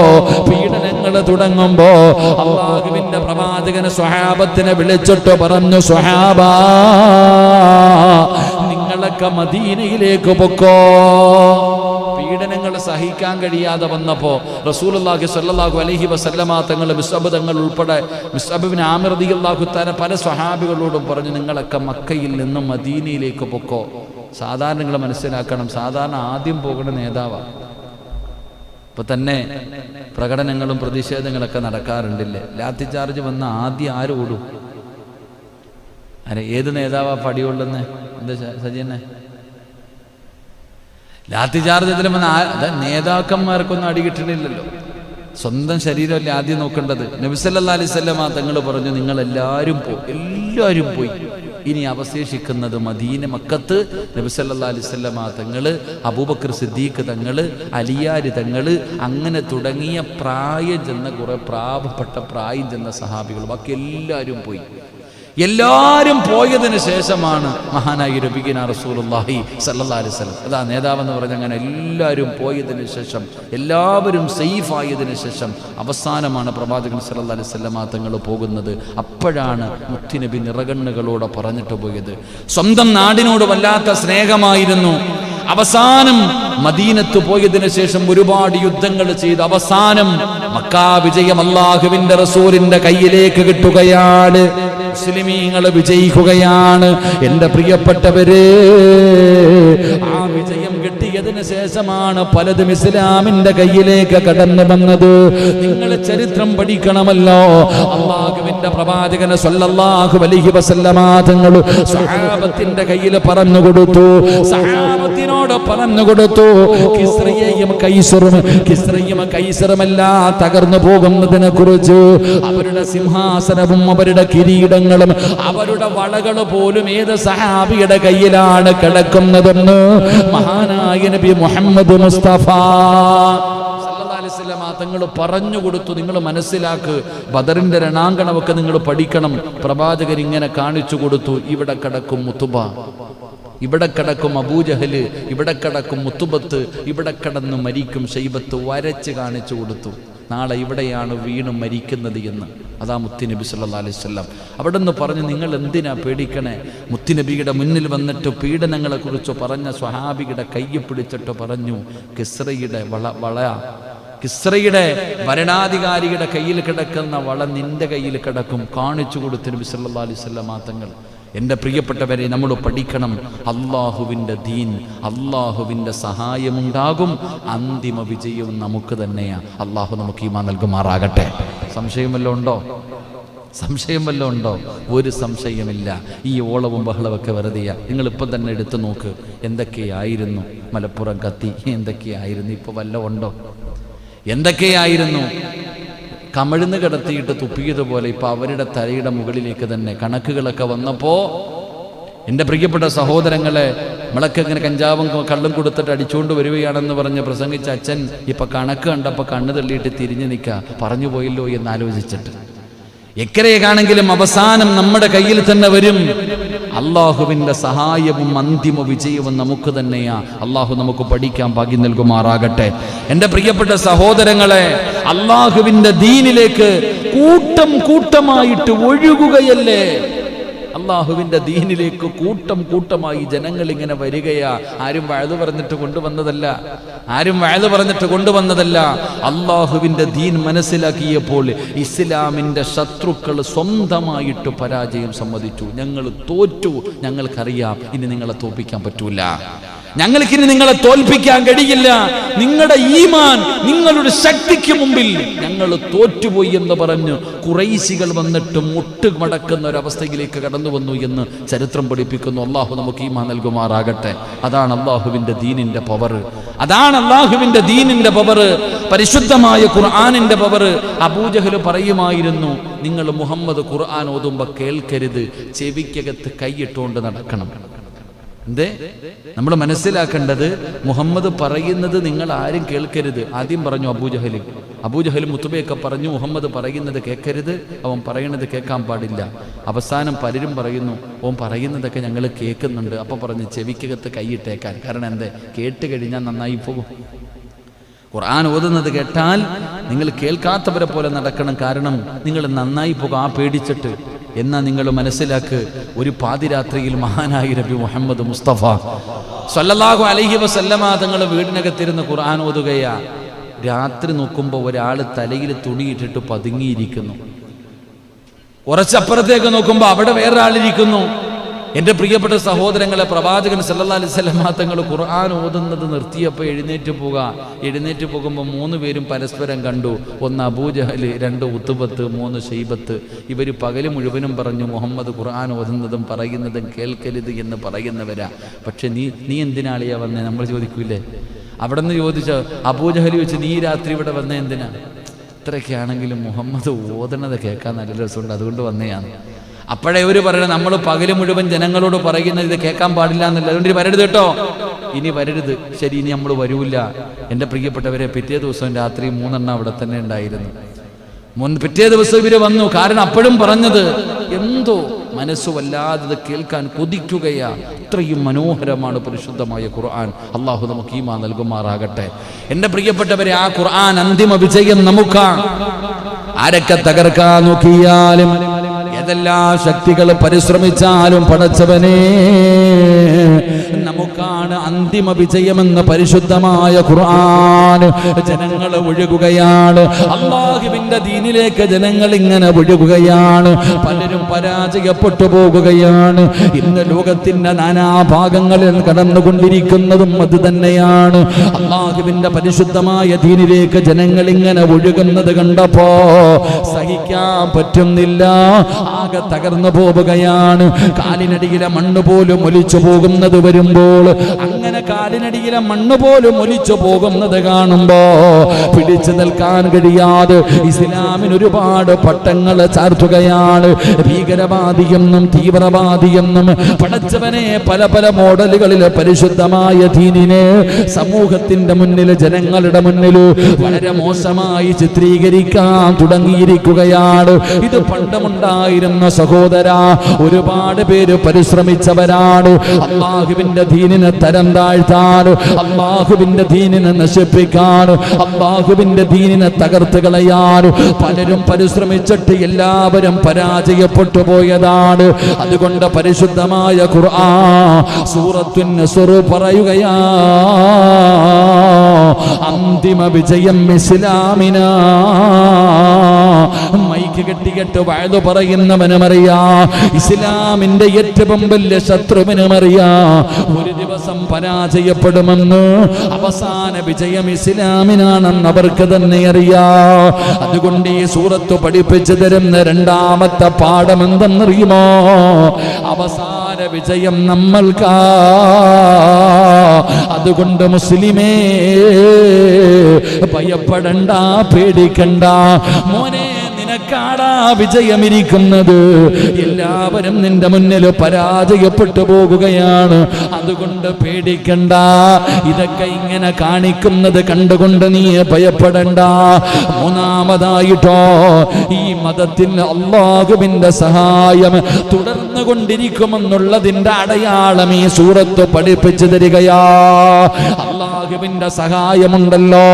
പീഡനങ്ങൾ തുടങ്ങുമ്പോ, അല്ലാഹുവിന്റെ പ്രവാചകന് സ്വഹാബത്തിനെ വിളിച്ചിട്ട് പറഞ്ഞു, സ്വഹാബാ, നിങ്ങളൊക്കെ മദീനയിലേക്ക് പൊക്കോ. പീഡനങ്ങൾ സഹിക്കാൻ കഴിയാതെ വന്നപ്പോൾ റസൂലുള്ളാഹി സ്വല്ലല്ലാഹു അലൈഹി വസല്ലമ തങ്ങൾ മിസ്അബ് തങ്ങൾ ഉൾപ്പെടെ മിസ്അബ് ഇബ്നു ആമിർ റളിയല്ലാഹു തആല പല സ്വഹാബികളോടും പറഞ്ഞു, നിങ്ങളൊക്കെ മക്കയിൽ നിന്ന് മദീനയിലേക്ക് പൊക്കോ. സാധാരണ നിങ്ങൾ മനസ്സിലാക്കണം, സാധാരണ ആദ്യം പോകുന്ന നേതാവാണ്. ഇപ്പൊ തന്നെ പ്രകടനങ്ങളും പ്രതിഷേധങ്ങളൊക്കെ നടക്കാറുണ്ടില്ലേ? ലാത്തി ചാർജ് വന്ന ആദ്യം ആര് ഓടും? ഏത് നേതാവാ പടിയുള്ളെന്ന്? എന്താ സജീനെ? ലാത്തി ചാർജത്തിലും നേതാക്കന്മാർക്കൊന്നും അടികിട്ടണില്ലല്ലോ. സ്വന്തം ശരീരമല്ലേ ആദ്യം നോക്കേണ്ടത്. നബി സല്ലല്ലാഹു അലൈഹി വസല്ലമ തങ്ങൾ പറഞ്ഞു, നിങ്ങൾ എല്ലാവരും പോയി, ഇനി അവശേഷിക്കുന്നത് മക്കത്ത് നബി സല്ലല്ലാഹു അലൈഹി വസല്ലമ തങ്ങൾ, അബൂബക്കർ സിദ്ദീഖ് തങ്ങൾ, അലിയാര് തങ്ങൾ, അങ്ങനെ തുടങ്ങിയ പ്രായം ചെന്ന കുറെ പ്രായം ചെന്ന സഹാബികൾ, ബാക്കി എല്ലാവരും പോയി. എല്ലാവരും പോയതിനു ശേഷമാണ് മഹാനായ നബിയിന റസൂലുള്ളാഹി സ്വല്ലല്ലാഹു അലൈഹി വസല്ലം, അതാ നേതാവെന്ന് പറഞ്ഞ, അങ്ങനെ എല്ലാവരും പോയതിനു ശേഷം, എല്ലാവരും സേഫായതിനു ശേഷം അവസാനമാണ് പ്രവാചകൻ സ്വല്ലല്ലാഹു അലൈഹി വസല്ലം തങ്ങൾ പോകുന്നത്. അപ്പോഴാണ് മുത്തുനബി നിറകണ്ണുകളോടെ പറഞ്ഞിട്ട് പോയത്. സ്വന്തം നാടിനോട് വല്ലാത്ത സ്നേഹമായിരുന്നു. അവസാനം മദീനത്ത് പോയതിനു ശേഷം ഒരുപാട് യുദ്ധങ്ങൾ ചെയ്ത് അവസാനം മക്കാ വിജയം അല്ലാഹുവിന്റെ റസൂലിന്റെ കയ്യിലേക്ക് കിട്ടുകയാണ്. മുസ്ലിമീങ്ങൾ വിജയിക്കുകയാണ്. എൻ്റെ പ്രിയപ്പെട്ടവരെ, ആ വിജയം കിട്ടിയതിന് ശേഷമാണ് പലതും ഇസ്ലാമിന്റെ കയ്യിലേക്ക് കടന്നു വന്നത്. നിങ്ങൾ ചരിത്രം പഠിക്കണമല്ലോ. അല്ലാഹുവിന്റെ പ്രവാചകൻ സ്വല്ലല്ലാഹു അലൈഹി വസല്ലമ തങ്ങൾ സഹാബത്തിന്റെ കയ്യിൽ പറഞ്ഞു കൊടുത്തു. സഹാബത്ത് എന്തിനോട് പറഞ്ഞു കൊടുത്തു? കിസ്രയെയും കൈസറുമെല്ലാം തകർന്നു പോകുന്നതിനെ കുറിച്ച്, അവരുടെ സിംഹാസനവും അവരുടെ കിരീടങ്ങളും അവരുടെ വളകൾ പോലും ഏത് സഹാബിയുടെ കയ്യിലാണ് കിടക്കുന്നതെന്ന് മഹാനായ നബി മുഹമ്മദ് മുസ്തഫ തങ്ങൾ പറഞ്ഞു കൊടുത്തു. നിങ്ങൾ മനസ്സിലാക്ക്, ബദറിന്റെ രണാങ്കണമൊക്കെ നിങ്ങൾ പഠിക്കണം. പ്രവാചകൻ ഇങ്ങനെ കാണിച്ചു കൊടുത്തു. ഇവിടെ കിടക്കും മുത്തുബ, ഇവിടെ കിടക്കും അബൂജഹല്, ഇവിടെ കിടക്കും മുത്തുബത്ത്, ഇവിടെ കിടന്ന് മരിക്കും ശൈബത്ത്, വരച്ച് കാണിച്ചു കൊടുത്തു. നാളെ ഇവിടെയാണ് വീണ് മരിക്കുന്നത് എന്ന്. അതാ മുത്തുനബി സല്ലല്ലാഹു അലൈഹി വസല്ലം അവിടെ നിന്ന് പറഞ്ഞു, നിങ്ങൾ എന്തിനാ പേടിക്കണേ? മുത്തുനബിയുടെ മുന്നിൽ വന്നിട്ട് പീഡനങ്ങളെ കുറിച്ച് പറഞ്ഞ സ്വഹാബിയുടെ കയ്യിൽ പിടിച്ചിട്ട് പറഞ്ഞു, കിസ്രയുടെ കിസ്രയുടെ ഭരണാധികാരിയുടെ കയ്യിൽ കിടക്കുന്ന വള നിന്റെ കയ്യിൽ കിടക്കും. കാണിച്ചു കൊടുത്തു നബി സല്ലല്ലാഹു അലൈഹി വസല്ലം തങ്ങൾ. എൻ്റെ പ്രിയപ്പെട്ടവരെ, നമ്മൾ പഠിക്കണം. അള്ളാഹുവിൻ്റെ ദീൻ, അള്ളാഹുവിൻ്റെ സഹായമുണ്ടാകും, അന്തിമ വിജയവും നമുക്ക് തന്നെയാണ്. അള്ളാഹു നമുക്ക് ഈമാൻ നൽകുമാറാകട്ടെ. സംശയം വല്ലതും ഉണ്ടോ? സംശയം വല്ലതും ഉണ്ടോ? ഒരു സംശയമില്ല. ഈ ഓളവും ബഹളമൊക്കെ വെറുതെയാ. നിങ്ങളിപ്പം തന്നെ എടുത്തു നോക്ക്, എന്തൊക്കെയായിരുന്നു മലപ്പുറം കത്തി, എന്തൊക്കെയായിരുന്നു. ഇപ്പോൾ വല്ലതും ഉണ്ടോ? എന്തൊക്കെയായിരുന്നു? കമിഴ്ന്ന് കിടത്തിയിട്ട് തുപ്പിയതുപോലെ ഇപ്പൊ അവരുടെ തലയുടെ മുകളിലേക്ക് തന്നെ കണക്കുകളൊക്കെ വന്നപ്പോ, എൻ്റെ പ്രിയപ്പെട്ട സഹോദരങ്ങളെ, നമ്മളൊക്കെ ഇങ്ങനെ കഞ്ചാവും കള്ളും കൊടുത്തിട്ട് അടിച്ചുകൊണ്ട് വരികയാണെന്ന് പറഞ്ഞ് പ്രസംഗിച്ച അച്ഛൻ ഇപ്പൊ കണക്ക് കണ്ടപ്പോൾ കണ്ണ് തള്ളിയിട്ട് തിരിഞ്ഞു നിൽക്കുക, പറഞ്ഞു പോയല്ലോ എന്ന് ആലോചിച്ചിട്ട്. എക്കരയാണെങ്കിലും അവസാനം നമ്മുടെ കയ്യിൽ തന്നെ വരും. അള്ളാഹുവിൻ്റെ സഹായവും അന്തിമ വിജയവും നമുക്ക് തന്നെയാ. അള്ളാഹു നമുക്ക് പഠിക്കാൻ ഭാഗ്യം നൽകുമാറാകട്ടെ. എൻ്റെ പ്രിയപ്പെട്ട സഹോദരങ്ങളെ, അള്ളാഹുവിൻ്റെ ദീനിലേക്ക് കൂട്ടം കൂട്ടമായിട്ട് ഒഴുകുകയല്ലേ? അള്ളാഹുവിൻ്റെ ദീനിലേക്ക് കൂട്ടം കൂട്ടമായി ജനങ്ങൾ ഇങ്ങനെ വരികയാ. ആരും വഅദ് പറഞ്ഞിട്ട് കൊണ്ടുവന്നതല്ല. അള്ളാഹുവിൻ്റെ ദീൻ മനസ്സിലാക്കിയപ്പോൾ ഇസ്ലാമിൻ്റെ ശത്രുക്കൾ സ്വന്തമായിട്ട് പരാജയം സമ്മതിച്ചു. ഞങ്ങൾ തോറ്റു, ഞങ്ങൾക്കറിയാം ഇനി നിങ്ങളെ തോൽപ്പിക്കാൻ പറ്റൂല, ഞങ്ങൾക്കിനി നിങ്ങളെ തോൽപ്പിക്കാൻ കഴിയില്ല, നിങ്ങളുടെ ഈമാൻ, നിങ്ങളുടെ ശക്തിക്ക് മുമ്പിൽ ഞങ്ങൾ തോറ്റുപോയി എന്ന് പറഞ്ഞ് ഖുറൈശികൾ വന്നിട്ട് മുട്ടുമടക്കുന്ന ഒരവസ്ഥയിലേക്ക് കടന്നു വന്നു എന്ന് ചരിത്രം പഠിപ്പിക്കുന്നു. അള്ളാഹു നമുക്ക് ഈമാൻ നൽകുമാറാകട്ടെ. അതാണ് അള്ളാഹുവിൻ്റെ ദീനിൻ്റെ പവർ, അതാണ് അള്ളാഹുവിൻ്റെ ദീനിൻ്റെ പവർ, പരിശുദ്ധമായ ഖുർആനിൻ്റെ പവർ. അബൂജഹൽ പറയുമായിരുന്നു, നിങ്ങൾ മുഹമ്മദ് ഖുർആൻ ഓതുമ്പോൾ കേൾക്കരുത്, ചെവിക്കകത്ത് കൈയിട്ടുകൊണ്ട് നടക്കണം. എന്തേ നമ്മൾ മനസ്സിലാക്കേണ്ടത്? മുഹമ്മദ് പറയുന്നത് നിങ്ങൾ ആരും കേൾക്കരുത്. ആദ്യം പറഞ്ഞു അബൂജഹൽ മുത്തുബയൊക്കെ പറഞ്ഞു, മുഹമ്മദ് പറയുന്നത് കേൾക്കരുത്, അവൻ പറയുന്നത് കേൾക്കാൻ പാടില്ല. അവസാനം പലരും പറയുന്നു, ഓൻ പറയുന്നതൊക്കെ ഞങ്ങൾ കേൾക്കുന്നുണ്ട്. അപ്പൊ പറഞ്ഞു ചെവിക്കകത്ത് കൈയിട്ടേക്കാൻ. കാരണം എന്തേ? കേട്ട് കഴിഞ്ഞാൽ നന്നായി പോകും. ഖുർആൻ ഓതുന്നത് കേട്ടാൽ നിങ്ങൾ കേൾക്കാത്തവരെ പോലെ നടക്കണം. കാരണം നിങ്ങൾ നന്നായി പോകും ആ പേടിച്ചിട്ട്. എന്നാ നിങ്ങൾ മനസ്സിലാക്ക്, ഒരു പാതിരാത്രിയിൽ മഹാനായ നബി മുഹമ്മദ് മുസ്തഫ സല്ലല്ലാഹു അലൈഹി വസല്ലമ തങ്ങൾ വീടിനകത്തിരുന്ന് ഖുർആൻ ഓതുകയാ. രാത്രി നോക്കുമ്പോൾ ഒരാൾ തലയിൽ തുണിയിട്ടിട്ട് പതുങ്ങിയിരിക്കുന്നു. കുറച്ചപ്പുറത്തേക്ക് നോക്കുമ്പോൾ അവിടെ വേറൊരാളിരിക്കുന്നു. എൻ്റെ പ്രിയപ്പെട്ട സഹോദരങ്ങളെ, പ്രവാചകൻ സല്ലല്ലാഹു അലൈഹി വസല്ലമ തങ്ങൾ ഖുർആൻ ഓതുന്നത് നിർത്തിയപ്പോൾ എഴുന്നേറ്റ് പോകുമ്പോൾ 3 പേരും പരസ്പരം കണ്ടു. 1 അബൂജഹൽ, 2 ഉത്ബത്ത്, 3 ശൈബത്ത്. ഇവർ പകല് മുഴുവനും പറഞ്ഞു മുഹമ്മദ് ഖുർആൻ ഓതുന്നതും പറയുന്നതും കേൾക്കരുത് എന്ന് പറയുന്നവരാ. പക്ഷെ നീ എന്തിനാളിയാ വന്നേ? നമ്മൾ ചോദിക്കൂലേ? അവിടെ നിന്ന് ചോദിച്ച അബൂജഹൽ ചോദിച്ചു, നീ രാത്രി ഇവിടെ വന്നേ എന്തിനാ? ഇത്രയൊക്കെയാണെങ്കിലും മുഹമ്മദ് ഓതണത് കേൾക്കാൻ നല്ല രസമുണ്ട്, അതുകൊണ്ട് വന്നതാണ്. അപ്പോഴേ ഒരു പറയണം, നമ്മൾ പകല് മുഴുവൻ ജനങ്ങളോട് പറയുന്നത് ഇത് കേൾക്കാൻ പാടില്ല എന്നല്ല, അതുകൊണ്ട് വരരുത് കേട്ടോ, ഇനി വരരുത്. ശരി, ഇനി നമ്മൾ വരൂല്ല. എൻ്റെ പ്രിയപ്പെട്ടവരെ, പിറ്റേ ദിവസം രാത്രി 3 എണ്ണം അവിടെ തന്നെ ഉണ്ടായിരുന്നു. പിറ്റേ ദിവസം ഇവര് വന്നു. കാരണം അപ്പോഴും പറഞ്ഞത് എന്തോ മനസ്സ് വല്ലാതെ കേൾക്കാൻ കൊതിക്കുകയാ. അത്രയും മനോഹരമാണ് പരിശുദ്ധമായ ഖുർആൻ. അള്ളാഹു നമുക്ക് ഈമാൻ നൽകുമാറാകട്ടെ. എൻ്റെ പ്രിയപ്പെട്ടവരെ, ആ ഖുർആൻ അന്തിമ വിജയം നമുക്കാണ്. ആരൊക്കെ തകർക്കാൻ നോക്കിയാലും, ഏതെല്ലാം ശക്തികൾ പരിശ്രമിച്ചാലും, പടച്ചവനെ നമുക്കാണ് അന്തിമ വിജയമെന്ന് പരിശുദ്ധമായ ഖുർആൻ. ജനങ്ങൾ ഒഴുകുകയാണ്, അല്ലാഹുവിന്റെ ദീനിലേക്ക് ജനങ്ങൾ ഇങ്ങനെ ഒഴുകുകയാണ്. പലരും പരാജയപ്പെട്ടു പോകുകയാണ്. ഇന്ന് ലോകത്തിന്റെ നാനാഭാഗങ്ങളിൽ കടന്നുകൊണ്ടിരിക്കുന്നതും അത് തന്നെയാണ്. അല്ലാഹുവിന്റെ പരിശുദ്ധമായ ദീനിലേക്ക് ജനങ്ങൾ ഇങ്ങനെ ഒഴുകുന്നത് കണ്ടപ്പോ സഹിക്കാൻ പറ്റുന്നില്ല. ആ ആകെ തകർന്നു പോവുകയാണ്. കാലിനടിയിലെ മണ്ണ് പോലും ഒലിച്ചു പോകുന്നത് വരുമ്പോൾ, അങ്ങനെ കാലിനടിയിലെ മണ്ണ് പോലും ഒലിച്ചു പോകുന്നത് കാണുമ്പോ പിടിച്ചു നിൽക്കാൻ കഴിയാതെ ഇസ്ലാമിന് ഒരുപാട് പട്ടങ്ങൾ ചാർത്തുകയാണ്. ഭീകരവാദിയെന്നും തീവ്രവാദിയെന്നും പടച്ചവനെ പല പല മോഡലുകളിൽ പരിശുദ്ധമായ ദീനിനെ സമൂഹത്തിന്റെ മുന്നിൽ, ജനങ്ങളുടെ മുന്നിൽ വളരെ മോശമായി ചിത്രീകരിക്കാൻ തുടങ്ങിയിരിക്കുകയാണ്. ഇത് പണ്ടുമുണ്ടായിരുന്ന സഹോദര, ഒരുപാട് പേര് പരിശ്രമിച്ചവരാണ് അല്ലാഹുവിന്റെ ദീനിനെ തരം താഴ്ത്താൻ, അല്ലാഹുവിന്റെ ദീനിനെ നശിപ്പിക്കാൻ, അല്ലാഹുവിന്റെ ദീനിനെ തകർത്ത് കളയാൻ പലരും പരിശ്രമിച്ചിട്ട് എല്ലാവരും പരാജയപ്പെട്ടു പോയതാണ്. അതുകൊണ്ട് പരിശുദ്ധമായ ഖുർആൻ സൂറത്തുൻ നസ്ർ പറയുകയാ, അന്തിമ വിജയം ഇസ്ലാമിനാ. മൈക്ക് കെട്ടിക്കെട്ട് വഅദ് പറയുന്നവനുമറിയാ, ഇസ്ലാമിന്റെ ഏറ്റവും വലിയ ശത്രുവിനുമറിയാ ഒരു ദിവസം പരാജയപ്പെടുമെന്ന്. അവസാന വിജയം ഇസ്ലാമിനാണെന്ന് അവർക്ക് തന്നെ അറിയാ. അതുകൊണ്ട് ഈ സൂറത്ത് പഠിപ്പിച്ചു തരുന്ന രണ്ടാമത്തെ പാഠം എന്തെന്നറിയുമോ? അവസാന വിജയം നമ്മൾക്കാ. അതുകൊണ്ട് മുസ്ലിമേ ഭയപ്പെടണ്ട, പേടിക്കണ്ട മോനെ, നിനക്കാടാ വിജയമിരിക്കുന്നത്. എല്ലാവരും നിന്റെ മുന്നിൽ പരാജയപ്പെട്ടു പോകുകയാണ്. അതുകൊണ്ട് പേടിക്കണ്ട. ഇതൊക്കെ ഇങ്ങനെ കാണിക്കുന്നത് കണ്ടുകൊണ്ട് നീ ഭയപ്പെടണ്ട. മൂന്നാമതായിട്ടോ, ഈ മതത്തിൽ അല്ലാഹുവിന്റെ സഹായം തുടർന്നു കൊണ്ടിരിക്കുമെന്നുള്ളതിന്റെ അടയാളം ഈ സൂറത്ത് പഠിപ്പിച്ചു തരികയാ. അല്ലാഹുവിന്റെ സഹായമുണ്ടല്ലോ.